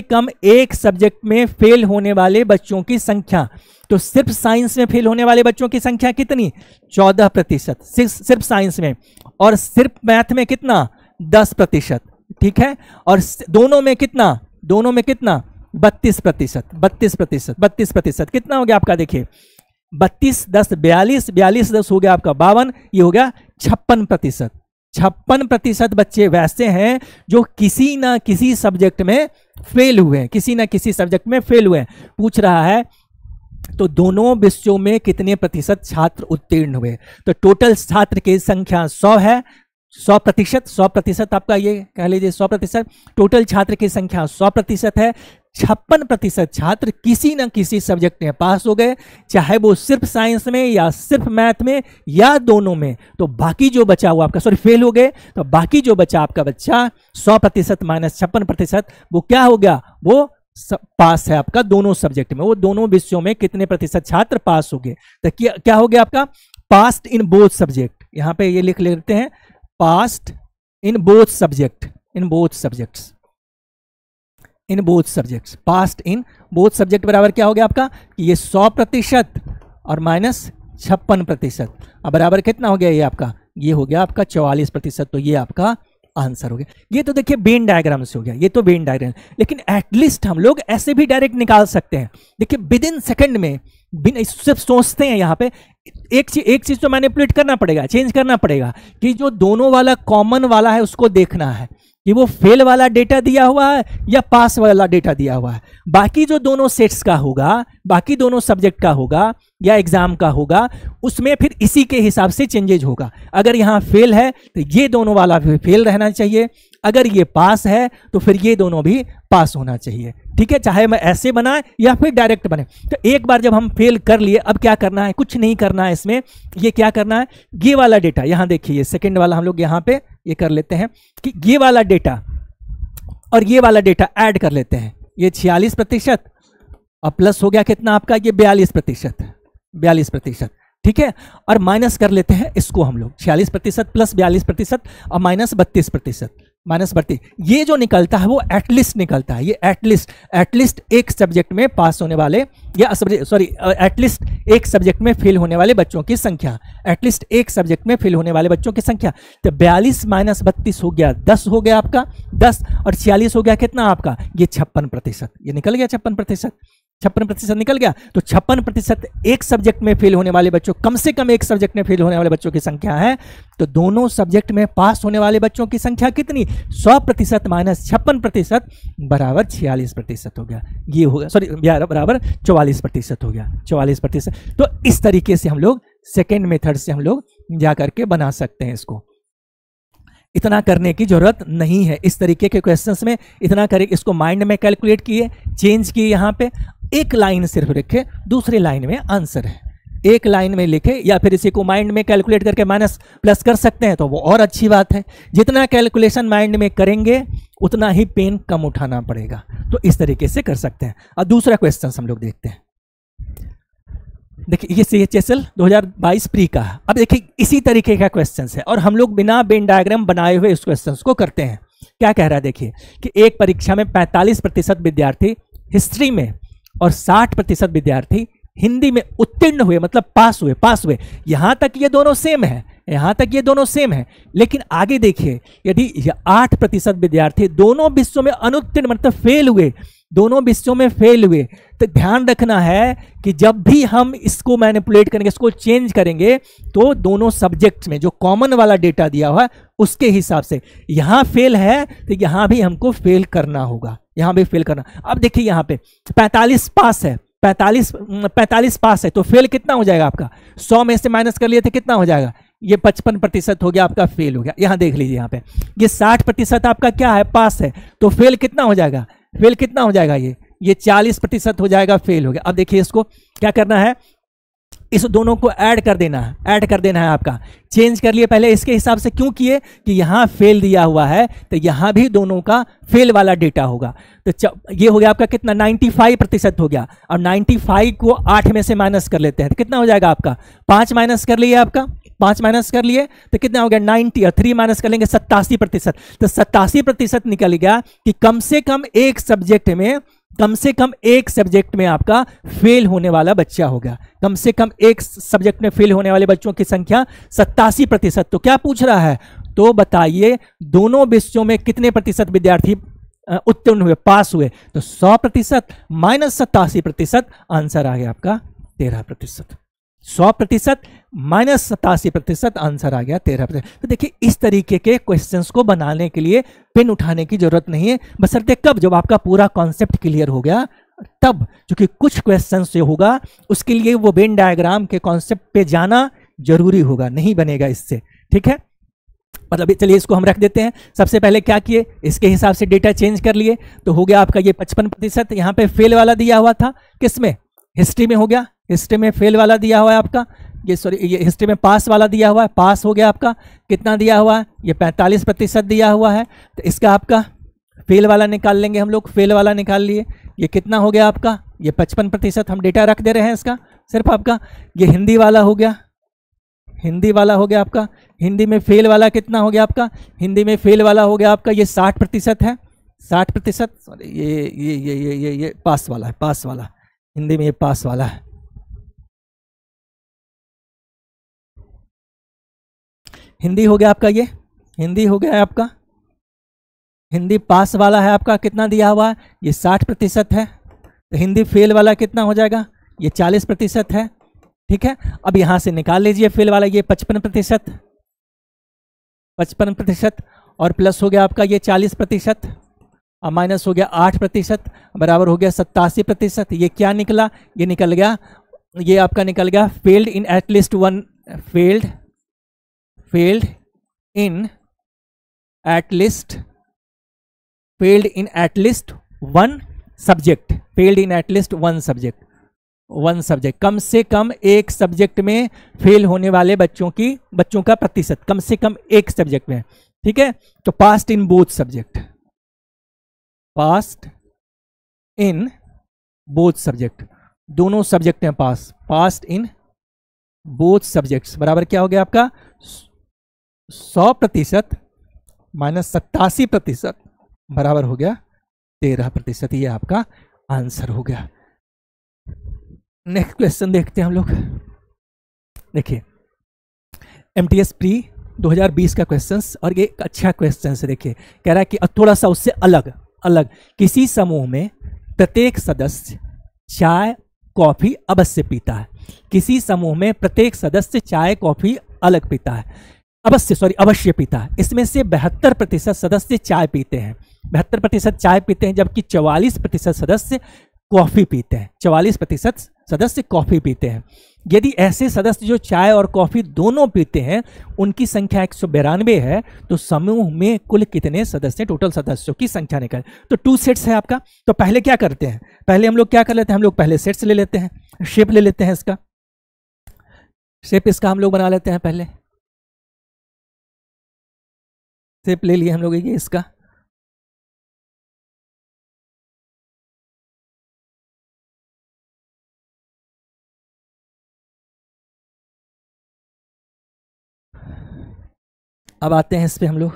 कम एक सब्जेक्ट में फेल होने वाले बच्चों की संख्या। तो सिर्फ साइंस में फेल होने वाले बच्चों की संख्या कितनी, 14%, सिर्फ साइंस में, और सिर्फ मैथ में कितना, 10%, ठीक है। और दोनों में कितना 32%, कितना हो गया आपका, देखिए 32 10 42 10 हो गया आपका 52, ये हो गया 56% बच्चे वैसे हैं जो किसी ना किसी सब्जेक्ट में फेल हुए हैं, पूछ रहा है तो दोनों विषयों में कितने प्रतिशत छात्र उत्तीर्ण हुए। तो टोटल छात्र की संख्या 100 है, 100% आपका, ये कह लीजिए 100%, टोटल छात्र की संख्या 100% है। 56% छात्र किसी न किसी सब्जेक्ट में पास हो गए, चाहे वो सिर्फ साइंस में या सिर्फ मैथ में या दोनों में। तो बाकी जो बचा हुआ आपका, फेल हो गए, तो बाकी जो बचा आपका बच्चा 100% माइनस 56%, वो क्या हो गया, वो पास है आपका दोनों सब्जेक्ट में, वो दोनों विषयों में कितने प्रतिशत छात्र पास हो गए। तो क्या हो गया आपका, पास्ड इन बोथ सब्जेक्ट, यहां पे ये लिख लेते हैं, passed in both subject, past in both subject बराबर क्या हो गया आपका, कि ये 100% और माइनस 56%, अब बराबर कितना हो गया, ये आपका, ये हो गया आपका 44%। तो ये आपका आंसर हो गया। ये तो देखिए वेन डायग्राम से हो गया, ये तो वेन डायग्राम, लेकिन एटलीस्ट हम लोग ऐसे भी डायरेक्ट निकाल सकते हैं। देखिए विद इन सेकेंड में, सिर्फ सोचते हैं यहाँ पे, एक चीज तो मैनिपुलेट करना पड़ेगा, चेंज करना पड़ेगा कि जो दोनों वाला कॉमन वाला है उसको देखना है कि वो फेल वाला डेटा दिया हुआ है या पास वाला डेटा दिया हुआ है। बाकी जो दोनों सेट्स का होगा, बाकी दोनों सब्जेक्ट का होगा या एग्जाम का होगा, उसमें फिर इसी के हिसाब से चेंजेज होगा। अगर यहाँ फेल है तो ये दोनों वाला भी फेल रहना चाहिए, अगर ये पास है तो फिर ये दोनों भी पास होना चाहिए। ठीक है, चाहे मैं ऐसे बनाए या फिर डायरेक्ट बने। तो एक बार जब हम फेल कर लिए, अब क्या करना है, कुछ नहीं करना है इसमें। ये क्या करना है, ये वाला डेटा यहाँ देखिए, ये सेकंड वाला हम लोग यहाँ पे ये कर लेते हैं कि ये वाला डेटा और ये वाला डेटा ऐड कर लेते हैं। ये 46% और प्लस हो गया कितना आपका, ये 42%। ठीक है, और माइनस कर लेते हैं इसको हम लोग, 46% प्लस 42% और माइनस 32%। ये जो निकलता है वो एटलीस्ट निकलता है। ये एटलीस्ट एक सब्जेक्ट में पास होने वाले या सॉरी एटलीस्ट एक सब्जेक्ट में फेल होने वाले बच्चों की संख्या, एटलीस्ट एक सब्जेक्ट में फेल होने वाले बच्चों की संख्या। तो 42 माइनस 32 हो गया 10 हो गया आपका 10, और 46 हो गया कितना आपका, ये 56%। ये निकल गया 56% निकल गया। तो 56% एक सब्जेक्ट में फेल होने वाले बच्चों, कम से कम एक सब्जेक्ट में फेल होने वाले बच्चों की संख्या है। तो दोनों सब्जेक्ट में पास होने वाले बच्चों की संख्या कितनी, 100% माइनस 56% बराबर 46% हो गया। ये होगा सॉरी बराबर 44% हो गया, 44%। तो इस तरीके से हम लोग सेकेंड मेथड से हम लोग जा करके बना सकते हैं इसको। इतना करने की जरूरत नहीं है इस तरीके के क्वेश्चंस में, इतना करे इसको माइंड में कैलकुलेट किए, चेंज किए, यहाँ पे एक लाइन सिर्फ रखे, दूसरी लाइन में आंसर है, एक लाइन में लिखे, या फिर इसी को माइंड में कैलकुलेट करके माइनस प्लस कर सकते हैं तो वो और अच्छी बात है। जितना कैलकुलेशन माइंड में करेंगे उतना ही पेन कम उठाना पड़ेगा। तो इस तरीके से कर सकते हैं। और दूसरा क्वेश्चन हम लोग देखते हैं। देखिए ये CHSL 2022 प्री का है। अब देखिए इसी तरीके का क्वेश्चन है और हम लोग बिना वेन डायग्राम बनाए हुए इस क्वेश्चन को करते हैं। क्या कह रहा है देखिए कि एक परीक्षा में 45% विद्यार्थी हिस्ट्री में और 60% विद्यार्थी हिंदी में उत्तीर्ण हुए, मतलब पास हुए। यहां तक ये दोनों सेम है, लेकिन आगे देखिए यदि 8% विद्यार्थी दोनों विषयों में अनुत्तीर्ण मतलब फेल हुए, तो ध्यान रखना है कि जब भी हम इसको मैनिपुलेट करेंगे, इसको चेंज करेंगे, तो दोनों सब्जेक्ट्स में जो कॉमन वाला डेटा दिया हुआ है उसके हिसाब से, यहां फेल है तो यहां भी हमको फेल करना होगा, यहां भी फेल करना। अब देखिए यहां पे 45 पास है, 45 पास है, तो फेल कितना हो जाएगा आपका, 100 में से माइनस कर लिए थे कितना हो जाएगा, ये 55% हो गया आपका, फेल हो गया। यहां देख लीजिए यहाँ पे ये 60% आपका क्या है, पास है, तो फेल कितना हो जाएगा, ये 40% हो जाएगा, फेल हो गया। अब देखिए इसको क्या करना है, इस दोनों को ऐड कर देना है आपका। चेंज कर लिए पहले इसके हिसाब से, क्यों किए कि यहां फेल दिया हुआ है तो यहां भी दोनों का फेल वाला डेटा होगा। तो ये हो गया आपका कितना, 95% हो गया। और 95 को 8 में से माइनस कर लेते हैं तो कितना हो जाएगा आपका, 5 माइनस कर लिए तो कितना हो गया 90, और 3 माइनस कर लेंगे 87%। तो 87% निकल गया कि कम से कम एक सब्जेक्ट में आपका फेल होने वाला बच्चा होगा। कम से कम एक सब्जेक्ट में फेल होने वाले बच्चों की संख्या 87%। तो क्या पूछ रहा है, तो बताइए दोनों विषयों में कितने प्रतिशत विद्यार्थी उत्तीर्ण हुए, पास हुए। तो 100% माइनस 87%, आंसर आ गया आपका 13%। 100% माइनस 87%, आंसर आ गया 13%। तो देखिए इस तरीके के क्वेश्चंस को बनाने के लिए पेन उठाने की जरूरत नहीं है, बशर्ते कब, जब आपका पूरा कॉन्सेप्ट क्लियर हो गया तब। क्योंकि कुछ क्वेश्चन से होगा उसके लिए वो वेन डायग्राम के कॉन्सेप्ट पे जाना जरूरी होगा, नहीं बनेगा इससे। ठीक है, मतलब चलिए इसको हम रख देते हैं। सबसे पहले क्या किए, इसके हिसाब से डेटा चेंज कर लिए, तो हो गया आपका ये 55%। यहाँ पे फेल वाला दिया हुआ था, किसमें, हिस्ट्री में हो गया, हिस्ट्री में फेल वाला दिया हुआ है आपका, ये हिस्ट्री में पास वाला दिया हुआ है, पास हो गया आपका, कितना दिया हुआ है, ये 45% दिया हुआ है। तो इसका आपका फेल वाला निकाल लेंगे हम लोग, फेल वाला निकाल लिए, ये कितना हो गया आपका, ये 55% हम डेटा रख दे रहे हैं इसका सिर्फ आपका। ये हिंदी वाला हो गया आपका, हिंदी में फेल वाला कितना हो गया आपका, हिंदी में फेल वाला हो गया आपका, ये 60% है, 60%, सॉरी ये पास वाला है, पास वाला हिंदी में ये पास वाला है। हिंदी हो गया आपका, ये हिंदी हो गया है आपका, हिंदी पास वाला है आपका, कितना दिया हुआ है, ये 60% है। तो हिंदी फेल वाला कितना हो जाएगा, ये 40% है। ठीक है, अब यहां से निकाल लीजिए फेल वाला, ये 55%, 55% और प्लस हो गया आपका ये 40%, और माइनस हो गया 8%, बराबर हो गया 87%। ये क्या निकला, ये निकल गया, ये आपका निकल गया failed in at least one, failed in at least one subject, failed in at least one subject, कम से कम एक सब्जेक्ट में फेल होने वाले बच्चों का प्रतिशत कम से कम एक सब्जेक्ट में, ठीक है। तो past in both subject, past in both subject, दोनों सब्जेक्ट में पास्ट इन बोथ सब्जेक्ट्स, बराबर क्या हो गया आपका 100% माइनस 87% बराबर हो गया 13%। ये आपका आंसर हो गया। नेक्स्ट क्वेश्चन देखते हैं हम लोग। देखिए MTS प्री 2020 का क्वेश्चंस, और ये एक अच्छा क्वेश्चन है। देखिए कह रहा है कि थोड़ा सा उससे अलग किसी समूह में प्रत्येक सदस्य चाय कॉफी अवश्य पीता है। किसी समूह में प्रत्येक सदस्य चाय कॉफी अलग पीता है, अवश्य पीता है। इसमें से 72% सदस्य चाय पीते हैं, 72% चाय पीते हैं, जबकि 44% सदस्य कॉफी पीते हैं, 44% सदस्य कॉफी पीते हैं। यदि ऐसे सदस्य जो चाय और कॉफी दोनों पीते हैं उनकी संख्या 192 है, तो समूह में कुल कितने सदस्य, टोटल सदस्यों की संख्या निकल। तो 2 सेट्स है आपका। तो पहले क्या करते हैं, पहले हम लोग क्या कर लेते हैं, हम लोग पहले सेट्स ले लेते हैं, शेप ले लेते हैं, इसका शेप इसका हम लोग बना लेते हैं। पहले शेप ले लिए हम लोग, ये इसका अब आते हैं इस पे हम लोग।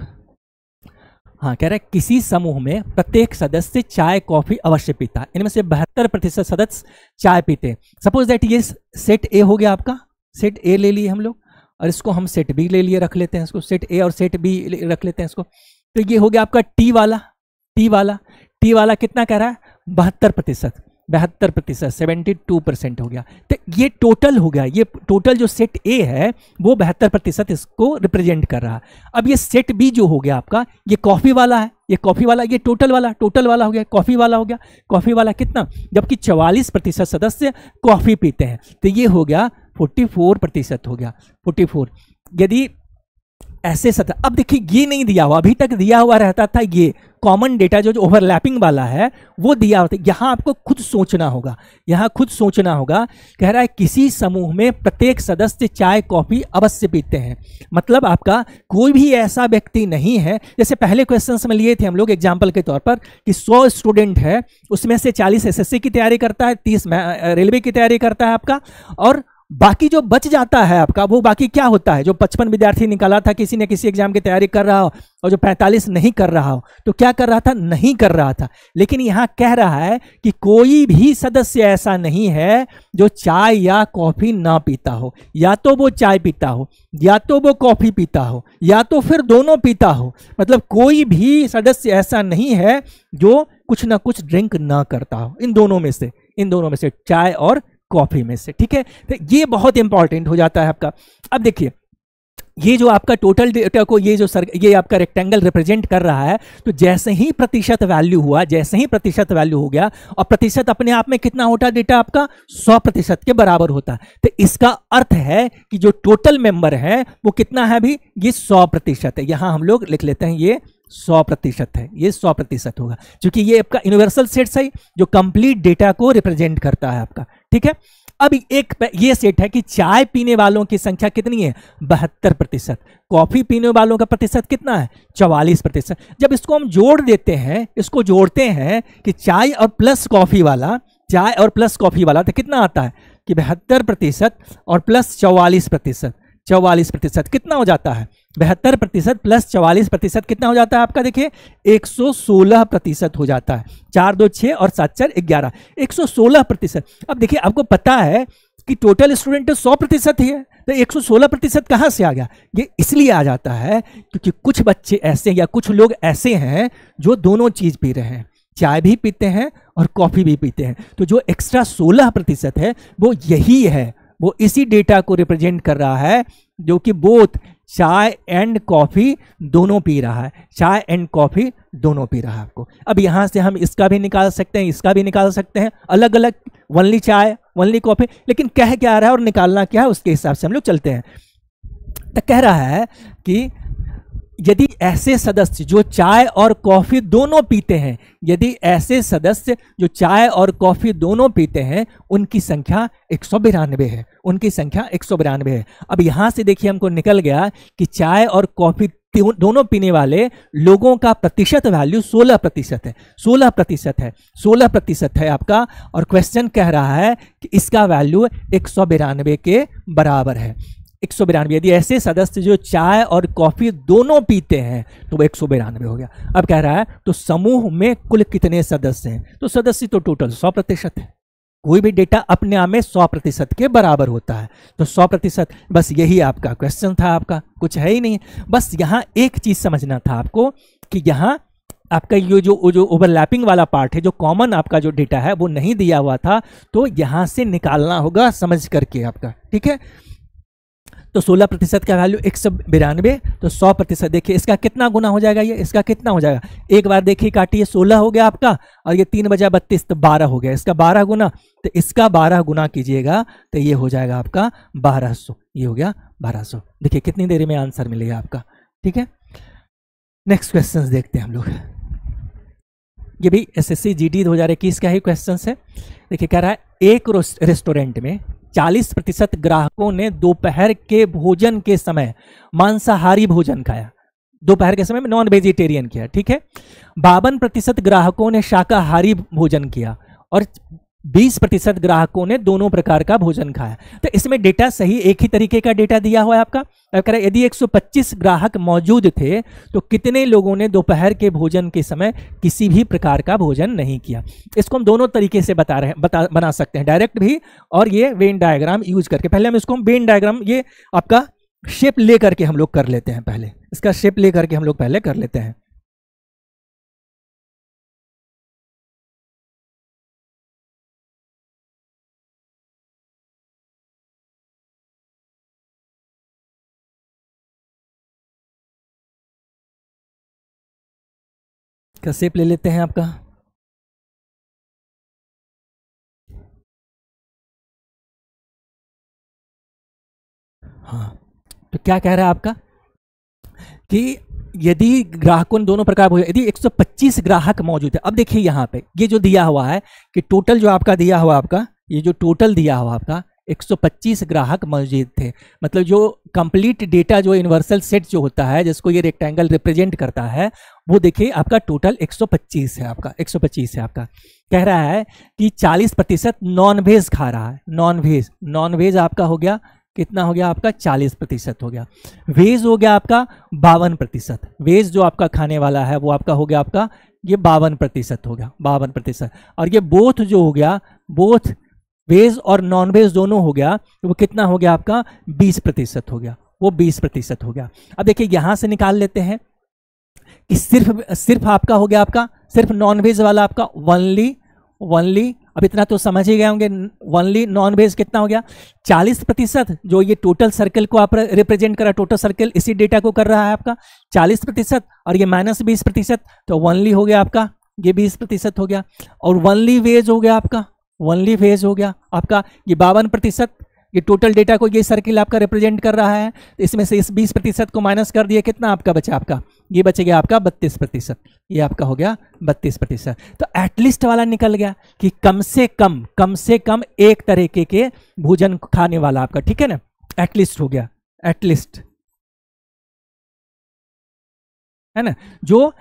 हाँ, कह रहे हैं किसी समूह में प्रत्येक सदस्य चाय कॉफी अवश्य पीता है। इनमें से 72% सदस्य चाय पीते हैं। सपोज दैट ये सेट ए हो गया आपका, सेट ए ले लिए हम लोग, और इसको हम सेट बी ले लिए, रख लेते हैं इसको, सेट ए और सेट बी रख लेते हैं इसको। तो ये हो गया आपका टी वाला कितना कह रहा है 72%, 72% हो गया। तो ये टोटल हो गया, ये टोटल जो सेट ए है वो 72% इसको रिप्रेजेंट कर रहा है। अब ये सेट बी जो हो गया आपका, ये कॉफी वाला है, ये कॉफी वाला, ये टोटल वाला हो गया, कॉफी वाला हो गया। कॉफी वाला कितना, जबकि 44% सदस्य कॉफी पीते हैं, तो ये हो गया 44% हो गया, 44। यदि ऐसे सतह, अब देखिए ये नहीं दिया हुआ, अभी तक दिया हुआ रहता था ये कॉमन डेटा जो ओवरलैपिंग वाला है वो दिया होता है। यहां आपको खुद सोचना होगा, कह रहा है किसी समूह में प्रत्येक सदस्य चाय कॉफी अवश्य पीते हैं। मतलब आपका कोई भी ऐसा व्यक्ति नहीं है, जैसे पहले क्वेश्चंस में लिए थे हम लोग एग्जांपल के तौर पर कि 100 स्टूडेंट है, उसमें से 40 SSC की तैयारी करता है, 30 रेलवे की तैयारी करता है आपका, और बाकी जो बच जाता है आपका, वो बाकी क्या होता है, जो 55 विद्यार्थी निकाला था, किसी ने किसी एग्जाम की तैयारी कर रहा हो, और जो 45 नहीं कर रहा हो, तो क्या कर रहा था, नहीं कर रहा था। लेकिन यहां कह रहा है कि कोई भी सदस्य ऐसा नहीं है जो चाय या कॉफी ना पीता हो, या तो वो चाय पीता हो, या तो वो कॉफी पीता हो, या तो फिर दोनों पीता हो। मतलब कोई भी सदस्य ऐसा नहीं है जो कुछ ना कुछ ड्रिंक ना करता हो, इन दोनों में से चाय और कॉफी में से, ठीक है। तो ये बहुत इंपॉर्टेंट हो जाता है आपका। अब देखिए ये जो आपका टोटल डेटा को ये आपका रेक्टेंगल रिप्रेजेंट कर रहा है, तो जैसे ही प्रतिशत वैल्यू हो गया, और प्रतिशत अपने आप में कितना होता है, डेटा आपका 100% के बराबर होता है। तो इसका अर्थ है कि जो टोटल मेंबर है वो कितना है, अभी ये 100% है। यहां हम लोग लिख लेते हैं ये 100% है, ये 100% होगा, क्योंकि ये आपका यूनिवर्सल सेट है जो कंप्लीट डेटा को रिप्रेजेंट करता है आपका, ठीक है। अब एक ये सेट है कि चाय पीने वालों की संख्या कितनी है, 72%, कॉफी पीने वालों का प्रतिशत कितना है, 44%। जब इसको हम जोड़ते हैं कि चाय और प्लस कॉफी वाला तो कितना आता है कि 72% और प्लस 44% कितना हो जाता है, 72% प्लस 44% कितना हो जाता है आपका, देखिए 116% हो जाता है। 4 2 6 और 7 4 11, 116%। अब देखिए आपको पता है कि टोटल स्टूडेंट 100% ही है, तो 116% कहां से आ गया, ये इसलिए आ जाता है क्योंकि कुछ बच्चे ऐसे या कुछ लोग ऐसे हैं जो दोनों चीज पी रहे हैं, चाय भी पीते हैं और कॉफी भी पीते हैं। तो जो एक्स्ट्रा 16% है वो यही है, वो इसी डेटा को रिप्रेजेंट कर रहा है जो कि बोथ चाय एंड कॉफी दोनों पी रहा है, चाय एंड कॉफी दोनों पी रहा है आपको। अब यहां से हम इसका भी निकाल सकते हैं, इसका भी निकाल सकते हैं, अलग अलग, वनली चाय वनली कॉफी, लेकिन कह क्या रहा है और निकालना क्या है उसके हिसाब से हम लोग चलते हैं। तो कह रहा है कि यदि ऐसे सदस्य जो चाय और कॉफी दोनों पीते हैं, यदि ऐसे सदस्य जो चाय और कॉफी दोनों पीते हैं, उनकी संख्या 192 है, उनकी संख्या 192 है। अब यहां से देखिए हमको निकल गया कि चाय और कॉफी दोनों पीने वाले लोगों का प्रतिशत वैल्यू 16% है, 16% है, 16% है आपका। और क्वेश्चन कह रहा है कि इसका वैल्यू 192 के बराबर है, 192। यदि ऐसे सदस्य जो चाय और कॉफी दोनों पीते हैं तो वो 192 हो गया। अब कह रहा है तो समूह में कुल कितने सदस्य हैं, तो सदस्य तो टोटल 100% है। कोई भी डेटा अपने आप में 100% के बराबर होता है, तो 100%, बस यही आपका क्वेश्चन था, आपका कुछ है ही नहीं। बस यहाँ एक चीज समझना था आपको कि यहाँ आपका ये जो ओवरलैपिंग वाला पार्ट है, जो कॉमन आपका जो डेटा है वो नहीं दिया हुआ था, तो यहाँ से निकालना होगा समझ करके आपका, ठीक है। तो 16% का वैल्यू 192, तो 100%। देखिए इसका कितना गुना हो जाएगा, ये इसका कितना हो जाएगा, एक बार देखिए काटिए, 16 हो गया आपका, और ये 3 बजा 32 तो 12 हो गया, इसका 12 गुना, तो इसका 12 गुना कीजिएगा तो ये हो जाएगा आपका 1200, ये हो गया 1200। देखिए कितनी देरी में आंसर मिलेगा आपका, ठीक है। नेक्स्ट क्वेश्चन देखते हैं हम लोग। ये भी SSC GD 2021 का ही क्वेश्चन है। देखिए कह रहा है एक रेस्टोरेंट में 40% ग्राहकों ने दोपहर के भोजन के समय मांसाहारी भोजन खाया, दोपहर के समय में नॉन वेजिटेरियन किया, ठीक है। 52% ग्राहकों ने शाकाहारी भोजन किया और 20% ग्राहकों ने दोनों प्रकार का भोजन खाया। तो इसमें डेटा सही एक ही तरीके का डेटा दिया हुआ है आपका। कह रहा है यदि 125 ग्राहक मौजूद थे तो कितने लोगों ने दोपहर के भोजन के समय किसी भी प्रकार का भोजन नहीं किया। इसको हम दोनों तरीके से बना सकते हैं, डायरेक्ट भी और ये वेन डायग्राम यूज करके। पहले हम इसको वेन डायग्राम, ये आपका शेप ले करके हम लोग कर लेते हैं, पहले इसका शेप ले करके हम लोग पहले कर लेते हैं। का शेप ले लेते हैं आपका। हाँ, तो क्या कह रहा है आपका कि यदि ग्राहकों ने दोनों प्रकार भोजन, यदि 125 ग्राहक मौजूद है। अब देखिए यहाँ पे ये जो दिया हुआ है कि टोटल जो आपका दिया हुआ आपका, ये जो टोटल दिया हुआ आपका 125 ग्राहक मौजूद थे, मतलब जो कंप्लीट डेटा जो यूनिवर्सल सेट जो होता है जिसको ये रेक्टेंगल रिप्रेजेंट करता है, वो देखिए आपका टोटल 125 है, आपका 125 है आपका। कह रहा है कि 40% नॉन वेज खा रहा है, नॉन वेज आपका हो गया कितना हो गया आपका 40% हो गया। वेज हो गया आपका 52%, वेज जो आपका खाने वाला है वो आपका हो गया आपका ये 52% हो गया, 52%। और ये बोथ जो हो गया, बोथ वेज और नॉन वेज दोनों हो गया, तो वो कितना हो गया आपका 20% हो गया, वो 20% हो गया। अब देखिए यहां से निकाल लेते हैं कि सिर्फ आपका हो गया, आपका सिर्फ नॉन वेज वाला आपका वनली, अब इतना तो समझ ही गए होंगे, वनली नॉन वेज कितना हो गया 40%, जो ये टोटल सर्कल को आप रिप्रेजेंट कर रहा है, टोटल सर्कल इसी डेटा को कर रहा है आपका 40%, और ये -20%, तो वनली हो गया आपका ये 20% हो गया। और वनली वेज हो गया आपका, वनली वेज हो गया आपका ये 52%, ये टोटल डेटा को ये सर्किल आपका रिप्रेजेंट कर रहा है। तो इसमें से इस 20% को माइनस कर दिया, कितना आपका बचा, आपका ये बच गया आपका 32%, ये आपका हो गया 32%। तो एटलीस्ट वाला निकल गया कि कम से कम एक तरीके के भोजन खाने वाला आपका, ठीक है ना, एटलीस्ट हो गया, एटलीस्ट है ना, जो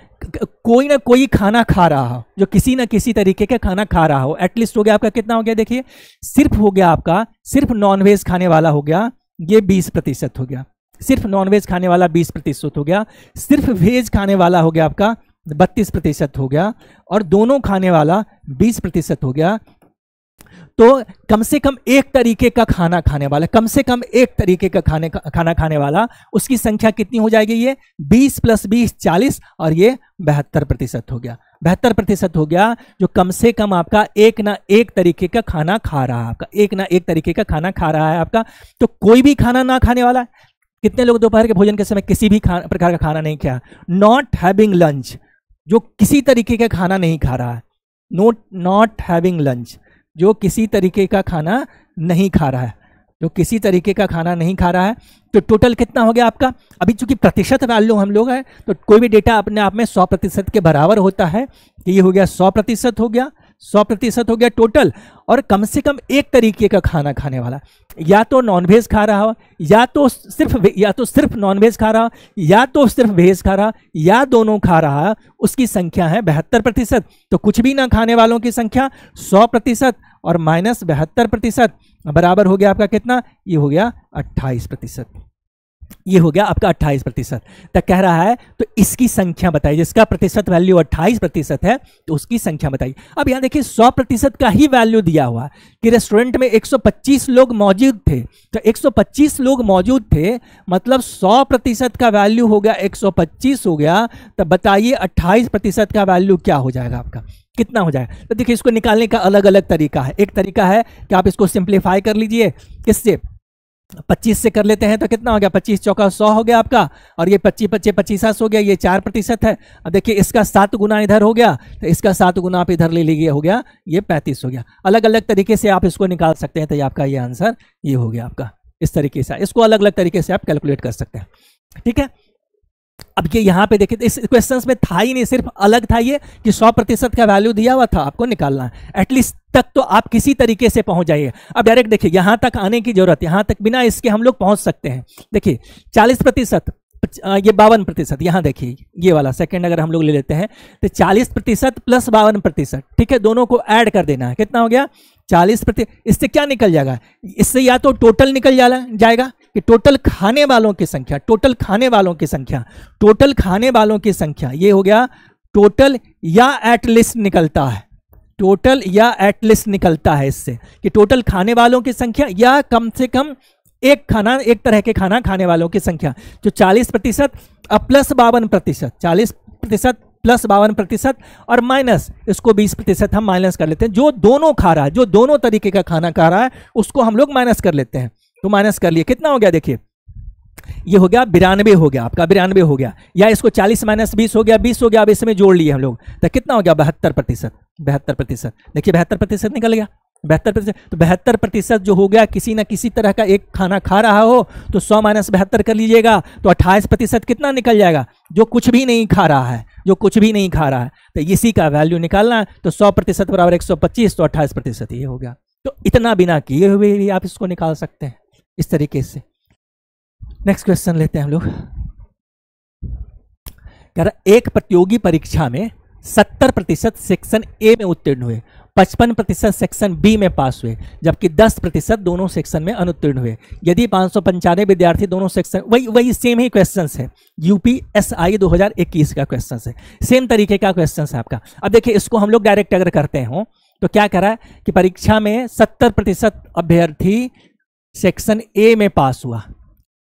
कोई ना कोई खाना खा रहा हो, जो किसी ना किसी तरीके का खाना खा रहा हो, एटलीस्ट हो गया आपका कितना हो गया, देखिए सिर्फ हो गया आपका, सिर्फ नॉनवेज खाने वाला हो गया ये 20% हो गया, सिर्फ नॉनवेज खाने वाला 20% हो गया, सिर्फ वेज खाने वाला हो गया आपका 32% हो गया, और दोनों खाने वाला 20% हो गया। तो कम से कम एक तरीके का खाना खाने वाला, कम से कम एक तरीके का खाना खाने वाला, उसकी संख्या कितनी हो जाएगी? ये 20 + 20 40 और ये 72% हो गया। 72% हो गया जो कम से कम आपका एक ना एक तरीके का खाना खा रहा है, आपका एक ना एक तरीके का खाना खा रहा है आपका। तो कोई भी खाना ना खाने वाला, कितने लोग दोपहर के भोजन के समय किसी भी प्रकार का खाना नहीं खाया? नॉट हैविंग लंच, जो किसी तरीके का खाना नहीं खा रहा है। नॉट हैविंग लंच, जो किसी तरीके का खाना नहीं खा रहा है, जो किसी तरीके का खाना नहीं खा रहा है। तो टोटल कितना हो गया आपका? अभी चूंकि प्रतिशत वैल्यू हम लोग है, तो कोई भी डेटा अपने आप में 100% के बराबर होता है। ये हो गया 100% हो गया, 100% हो गया टोटल। और कम से कम एक तरीके का खाना खाने वाला, या तो नॉनवेज खा रहा हो, या तो सिर्फ नॉनवेज खा रहा, या तो सिर्फ वेज खा रहा, या दोनों खा रहा, उसकी संख्या है 72%। तो कुछ भी ना खाने वालों की संख्या 100% और -72% बराबर हो गया आपका कितना? ये हो गया 28%। ये हो गया आपका 28% तक कह रहा है। तो इसकी संख्या बताइए, जिसका प्रतिशत वैल्यू 28% है, तो उसकी संख्या बताइए। अब यहां देखिए 100% का ही वैल्यू दिया हुआ कि रेस्टोरेंट में 125 लोग मौजूद थे। तो 125 लोग मौजूद थे, मतलब 100% का वैल्यू हो गया 125 हो गया। तब बताइए 28% का वैल्यू क्या हो जाएगा आपका? कितना हो जाएगा? तो देखिए इसको निकालने का अलग अलग तरीका है। एक तरीका है कि आप इसको सिंप्लीफाई कर लीजिए, किससे? 25 से कर लेते हैं तो कितना हो गया? 25 चौका 100 हो गया आपका, और ये 25 हो गया, ये 4% है। अब देखिए इसका 7 गुना इधर हो गया, तो इसका 7 गुना आप इधर ले लीजिए, हो गया ये 35 हो गया। अलग अलग तरीके से आप इसको निकाल सकते हैं। तो ये आपका ये आंसर ये हो गया आपका। इस तरीके से इसको अलग अलग तरीके से आप कैलकुलेट कर सकते हैं। ठीक है, अब ये यहाँ पे देखिए इस क्वेश्चंस में था ही नहीं, सिर्फ अलग था ये कि 100% का वैल्यू दिया हुआ था, आपको निकालना है। एटलीस्ट तक तो आप किसी तरीके से पहुंच जाइए। अब डायरेक्ट देखिए यहां तक आने की जरूरत, यहां तक बिना इसके हम लोग पहुंच सकते हैं। देखिए 40%, ये 52%, यहां देखिए ये वाला सेकंड अगर हम लोग ले लेते हैं तो 40% + 52%, ठीक है, दोनों को ऐड कर देना है। कितना हो गया? 40%। इससे क्या निकल जाएगा? इससे या तो टोटल निकल जाएगा कि टोटल खाने वालों की संख्या, टोटल खाने वालों की संख्या, टोटल खाने वालों की संख्या, ये हो गया टोटल, या एटलीस्ट निकलता है, टोटल या एटलीस्ट निकलता है इससे कि टोटल खाने वालों की संख्या या कम से कम एक तरह के खाना खाने वालों की संख्या। जो 40% अब प्लस 52%, 40% + 52% और माइनस इसको 20% हम माइनस कर लेते हैं। जो दोनों खा रहा है, जो दोनों तरीके का खाना खा रहा है, उसको हम लोग माइनस कर लेते हैं। तो माइनस कर लिए, कितना हो गया? देखिए ये हो गया 92 हो गया आपका, 92 हो गया, या इसको 40 - 20 हो गया, 20 हो गया। अब इसमें जोड़ लिए हम लोग तो कितना हो गया? 72%। 72%, देखिए 72% निकल गया, 72%। तो 72% जो हो गया, किसी ना किसी तरह का एक खाना खा रहा हो, तो 100 - 72 कर लीजिएगा, तो 28% कितना निकल जाएगा? जो कुछ भी नहीं खा रहा है, जो कुछ भी नहीं खा रहा है। तो इसी का वैल्यू निकालना है। तो 100% बराबर 125, तो 28% ये हो गया। तो इतना बिना किए हुए भी आप इसको निकाल सकते हैं इस तरीके से। नेक्स्ट क्वेश्चन लेते हैं हम लोग। कह रहा एक प्रतियोगी परीक्षा में 70% सेक्शन ए में उत्तीर्ण हुए, 55% सेक्शन बी में पास हुए, जबकि 10% दोनों सेक्शन में अनुत्तीर्ण हुए। यदि 595 विद्यार्थी दोनों सेक्शन, वही सेम ही क्वेश्चन है, यूपीएसआई 2021 का क्वेश्चन है, सेम तरीके का क्वेश्चन है आपका। अब देखिए इसको हम लोग डायरेक्ट अगर करते हो तो क्या कह रहा है कि परीक्षा में 70% अभ्यर्थी सेक्शन ए में पास हुआ,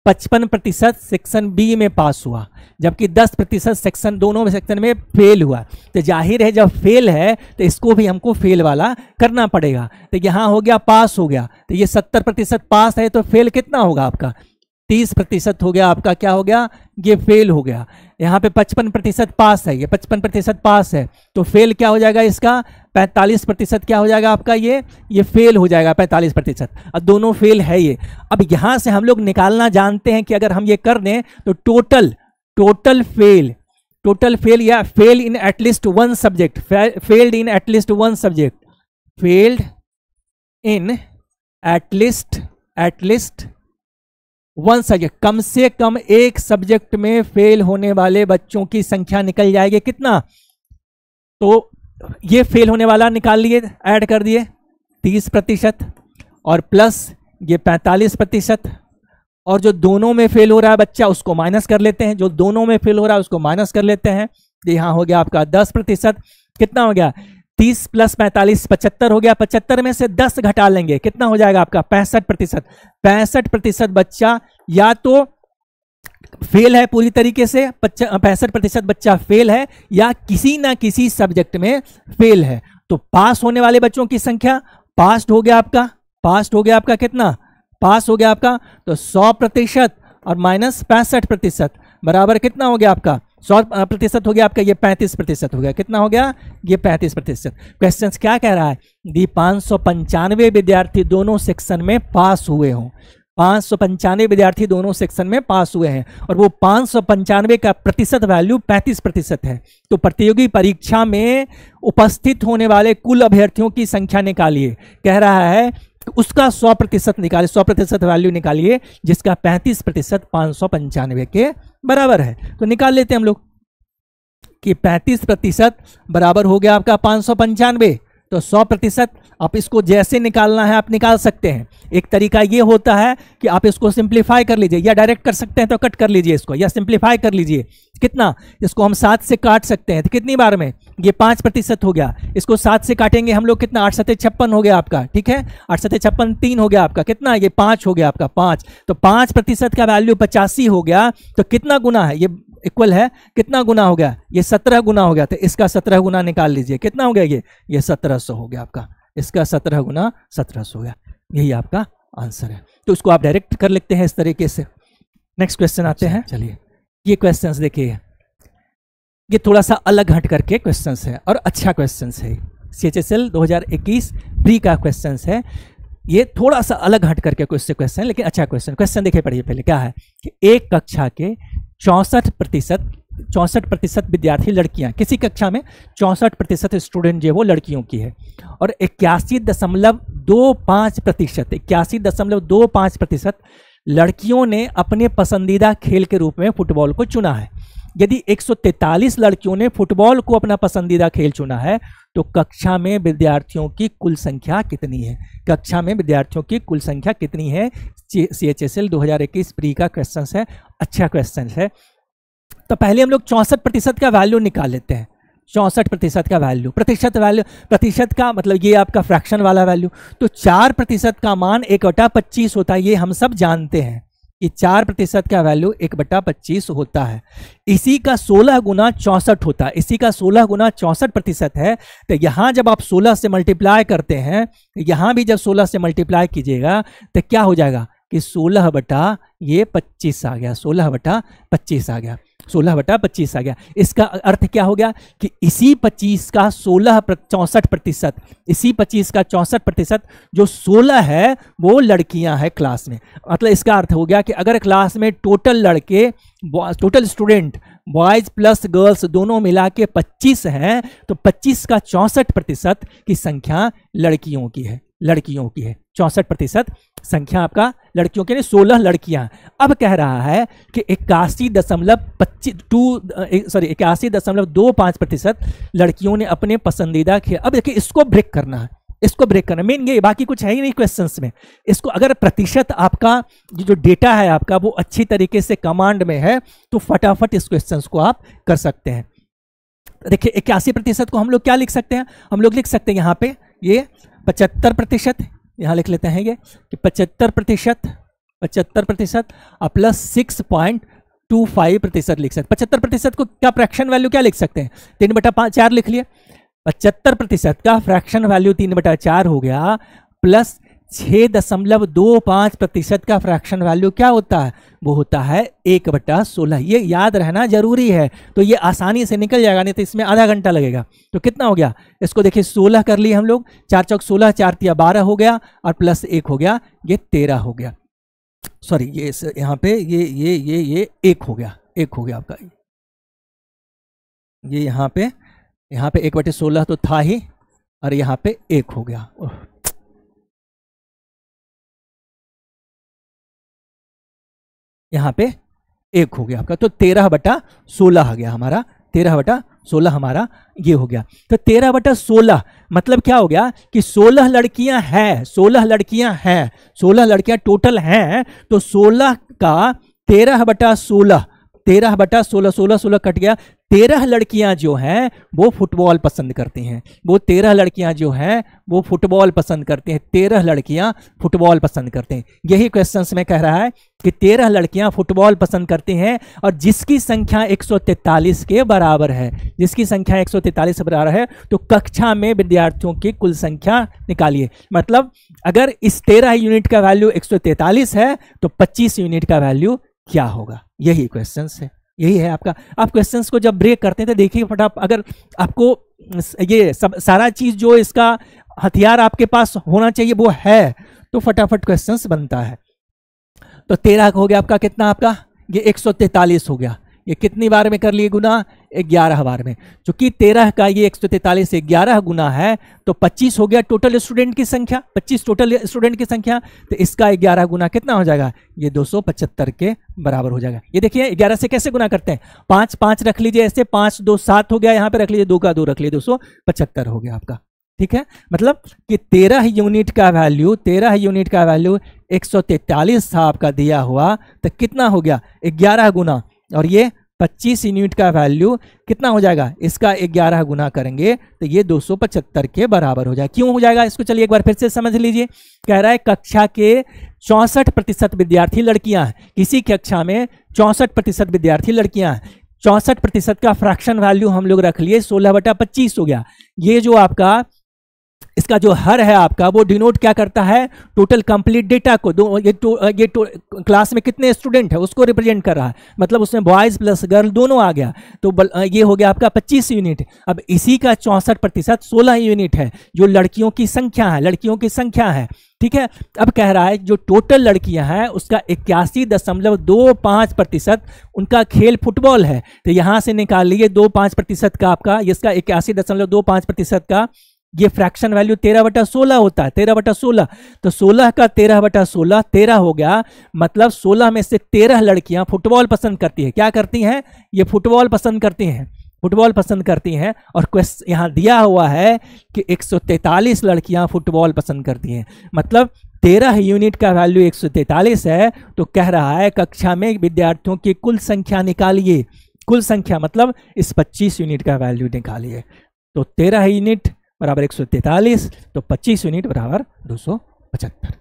55% सेक्शन बी में पास हुआ, जबकि 10% सेक्शन दोनों सेक्शन में फेल हुआ। तो जाहिर है जब फेल है तो इसको भी हमको फेल वाला करना पड़ेगा। तो यहाँ हो गया पास हो गया, तो ये 70% पास है, तो फेल कितना होगा आपका? 30% हो गया आपका, क्या हो गया? ये फेल हो गया। यहाँ पे 55% पास है, ये 55% पास है, तो फेल क्या हो जाएगा इसका? 45% क्या हो जाएगा आपका? ये फेल हो जाएगा 45%। अब दोनों फेल है ये। अब यहाँ से हम लोग निकालना जानते हैं कि अगर हम ये कर दें तो टोटल फेल या fail in at least one subject, failed in at least one subject, failed in at least one subject, कम से कम एक सब्जेक्ट में फेल होने वाले बच्चों की संख्या निकल जाएगी। कितना? तो ये फेल होने वाला निकाल लिए, ऐड कर दिए 30% और प्लस ये 45%, और जो दोनों में फेल हो रहा है बच्चा उसको माइनस कर लेते हैं, जो दोनों में फेल हो रहा है उसको माइनस कर लेते हैं। यहाँ हो गया आपका 10%, कितना हो गया? 30 प्लस 45 75 हो गया। 75 में से 10 घटा लेंगे, कितना हो जाएगा आपका 65%। 65% बच्चा या तो फेल है पूरी तरीके से, 65% बच्चा फेल है या किसी ना किसी सब्जेक्ट में फेल है। तो पास होने वाले बच्चों की संख्या, पास हो गया आपका कितना, पास हो गया आपका तो 100% और माइनस 65% बराबर कितना हो गया आपका 100% हो गया आपका, ये 35% हो गया। कितना हो गया, ये 35%। क्वेश्चन क्या कह रहा है, यदि 595 विद्यार्थी दोनों सेक्शन में पास हुए हों, 595 विद्यार्थी दोनों सेक्शन में पास हुए हैं और वो 595 का प्रतिशत वैल्यू 35% है, तो प्रतियोगी परीक्षा में उपस्थित होने वाले कुल अभ्यर्थियों की संख्या निकालिए। कह रहा है उसका 100% निकालिए, 100% वैल्यू निकालिए जिसका 35% 595 के बराबर है। तो निकाल लेते हैं हम लोग कि 35% बराबर हो गया आपका 595, तो 100% आप इसको जैसे निकालना है आप निकाल सकते हैं। एक तरीका ये होता है कि आप इसको सिंप्लीफाई कर लीजिए, या डायरेक्ट कर सकते हैं तो कट कर लीजिए इसको, या सिंप्लीफाई कर लीजिए। कितना, इसको हम 7 से काट सकते हैं, तो कितनी बार में, ये 5% हो गया। इसको 7 से काटेंगे हम लोग, कितना 8 7 56 हो गया आपका, ठीक है। 8 7 56 3 हो गया आपका, कितना, ये 5 हो गया आपका 5। तो 5% का वैल्यू 85 हो गया, तो कितना गुना है, ये इक्वल है, कितना गुना हो गया, ये 17 गुना हो गया। तो इसका 17 गुना निकाल लीजिए, कितना हो गया, ये 1700 हो गया आपका, इसका 17 गुना 1700 हो गया। यही आपका आंसर है। तो उसको आप डायरेक्ट कर लेते हैं इस तरीके से। नेक्स्ट क्वेश्चन आते हैं, चलिए ये क्वेश्चंस देखिए, ये थोड़ा सा अलग हट करके क्वेश्चंस है और अच्छा क्वेश्चंस है। CHSL 2021 प्री का क्वेश्चंस है, ये थोड़ा सा अलग हट करके क्वेश्चन लेकिन अच्छा क्वेश्चन देखिए, पढ़िए पहले। क्या है कि एक कक्षा के 64% विद्यार्थी लड़कियां, किसी कक्षा में 64% स्टूडेंट जो है वो लड़कियों की है, और 81.25% लड़कियों ने अपने पसंदीदा खेल के रूप में फुटबॉल को चुना है। यदि 143 लड़कियों ने फुटबॉल को अपना पसंदीदा खेल चुना है, तो कक्षा में विद्यार्थियों की कुल संख्या कितनी है, कक्षा में विद्यार्थियों की कुल संख्या कितनी है। CHSL 2021 प्री का क्वेश्चन है, अच्छा क्वेश्चन है। तो पहले हम लोग 64% का वैल्यू निकाल लेते हैं। 64% का वैल्यू, प्रतिशत का मतलब ये आपका फ्रैक्शन वाला वैल्यू, तो 4% का मान 1/25 होता है, ये हम सब जानते हैं कि 4% का वैल्यू 1/25 होता है। इसी का 16 गुना 64 होता है, इसी का 16 गुना 64% है। तो यहाँ जब आप 16 से मल्टीप्लाई करते हैं, यहाँ भी जब 16 से मल्टीप्लाई कीजिएगा तो क्या हो जाएगा कि 16/25 आ गया, 16/25 आ गया, 16/25 आ गया। इसका अर्थ क्या हो गया कि इसी 25 का 64%, इसी 25 का 64%, जो 16 है वो लड़कियां हैं क्लास में। मतलब इसका अर्थ हो गया कि अगर क्लास में total student boys plus girls दोनों मिला के 25 हैं, तो 25 का 64% की संख्या लड़कियों की है, 64% संख्या आपका लड़कियों के लिए, 16 लड़कियां। अब कह रहा है कि 81.25% लड़कियों ने अपने पसंदीदा खेल। अब देखिए इसको ब्रेक करना है, मेन ये, बाकी कुछ है ही नहीं क्वेश्चंस में। इसको अगर प्रतिशत आपका जो डेटा है आपका वो अच्छी तरीके से कमांड में है, तो फटाफट इस क्वेश्चंस को आप कर सकते हैं। देखिए 81% को हम लोग क्या लिख सकते हैं, हम लोग लिख सकते हैं यहाँ पे ये 75%, यहाँ लिख लेते हैं ये कि 75% और प्लस 6.25% लिख सकते हैं। 75% को क्या फ्रैक्शन वैल्यू क्या लिख सकते हैं, 3/4 लिख लिए। 75% का फ्रैक्शन वैल्यू 3/4 हो गया, प्लस 6.25% का फ्रैक्शन वैल्यू क्या होता है, वो होता है 1/16। ये याद रहना जरूरी है, तो ये आसानी से निकल जाएगा, नहीं तो इसमें आधा घंटा लगेगा। तो कितना हो गया, इसको देखिए 16 कर लिए हम लोग, 4 चौक 16, 4 तिया 12 हो गया, और प्लस 1 हो गया, ये 13 हो गया। सॉरी, ये यहाँ पे ये 1 हो गया, 1 हो गया आपका ये यहाँ पे 1/16 तो था ही, और यहाँ पे 1 हो गया। यहाँ पे 1 हो गया आपका, तो 13/16 आ गया हमारा, 13/16 हमारा ये हो गया। तो 13/16 मतलब क्या हो गया कि 16 लड़कियां हैं, 16 लड़कियां टोटल हैं, तो 16 का 13/16 13 बटा 16, 16 16 कट गया। 13 लड़कियां जो हैं वो फुटबॉल पसंद करती हैं, वो 13 लड़कियां जो हैं वो फुटबॉल पसंद करती हैं, 13 लड़कियां फुटबॉल पसंद करते हैं। यही क्वेश्चंस में कह रहा है कि 13 लड़कियां फुटबॉल पसंद करती हैं और जिसकी संख्या 143 के बराबर है, जिसकी संख्या 143 के बराबर है, तो कक्षा में विद्यार्थियों की कुल संख्या निकालिए। मतलब अगर इस 13 यूनिट का वैल्यू 143 है तो 25 यूनिट का वैल्यू क्या होगा। यही क्वेश्चन है, यही है आपका। आप क्वेश्चंस को जब ब्रेक करते हैं तो देखिए फटाफट, अगर आपको ये सब सारा चीज जो इसका हथियार आपके पास होना चाहिए वो है तो फटाफट क्वेश्चंस बनता है। तो 13 हो गया आपका, कितना आपका ये 143 हो गया। ये कितनी बार में कर लिए गुना, 11 बार में। चूंकि 13 का ये 143 से 11 गुना है तो 25 हो गया टोटल स्टूडेंट की संख्या, 25 टोटल स्टूडेंट की संख्या। तो इसका 11 गुना कितना हो जाएगा, ये 275 के बराबर हो जाएगा। ये देखिए 11 से कैसे गुना करते हैं, 5 5 रख लीजिए ऐसे, 5 2 7 हो गया, यहाँ पे रख लीजिए 2 का 2 रख लीजिए, 275 हो गया आपका। ठीक है, मतलब कि 13 यूनिट का वैल्यू 143 था आपका दिया हुआ, तो कितना हो गया 11 गुना, और ये 25 यूनिट का वैल्यू कितना हो जाएगा, इसका 11 गुना करेंगे तो ये 275 के बराबर हो जाएगा। क्यों हो जाएगा इसको चलिए एक बार फिर से समझ लीजिए। कह रहा है कक्षा के 64% विद्यार्थी लड़कियां हैं, किसी कक्षा में 64% विद्यार्थी लड़कियां हैं। 64% का फ्रैक्शन वैल्यू हम लोग रख लिए 16/25 हो गया। ये जो आपका इसका जो हर है आपका वो डिनोट क्या करता है, टोटल कंप्लीट डेटा को। ये क्लास में कितने स्टूडेंट है उसको रिप्रेजेंट कर रहा है, मतलब उसमें बॉयज प्लस गर्ल दोनों आ गया, तो ये हो गया आपका 25 यूनिट। अब इसी का 64% 16 यूनिट है जो लड़कियों की संख्या है, लड़कियों की संख्या है। ठीक है, अब कह रहा है जो टोटल लड़कियां हैं उसका 81.25% उनका खेल फुटबॉल है। तो यहां से निकाल लीजिए 2.5% का आपका, इसका 81.25% का ये फ्रैक्शन वैल्यू 13/16 होता है, 13/16। तो 16 का 13/16 13 हो गया, मतलब 16 में से 13 लड़कियां फुटबॉल पसंद करती है। क्या करती हैं, ये फुटबॉल पसंद करती हैं, फुटबॉल पसंद करती हैं। और क्वेश्चन यहां दिया हुआ है कि 143 लड़कियां फुटबॉल पसंद करती हैं, मतलब 13 यूनिट का वैल्यू 143 है। तो कह रहा है कक्षा में विद्यार्थियों की कुल संख्या निकालिए, कुल संख्या मतलब इस 25 यूनिट का वैल्यू निकालिए। तो 13 यूनिट बराबर 143, तो 25 यूनिट बराबर 275।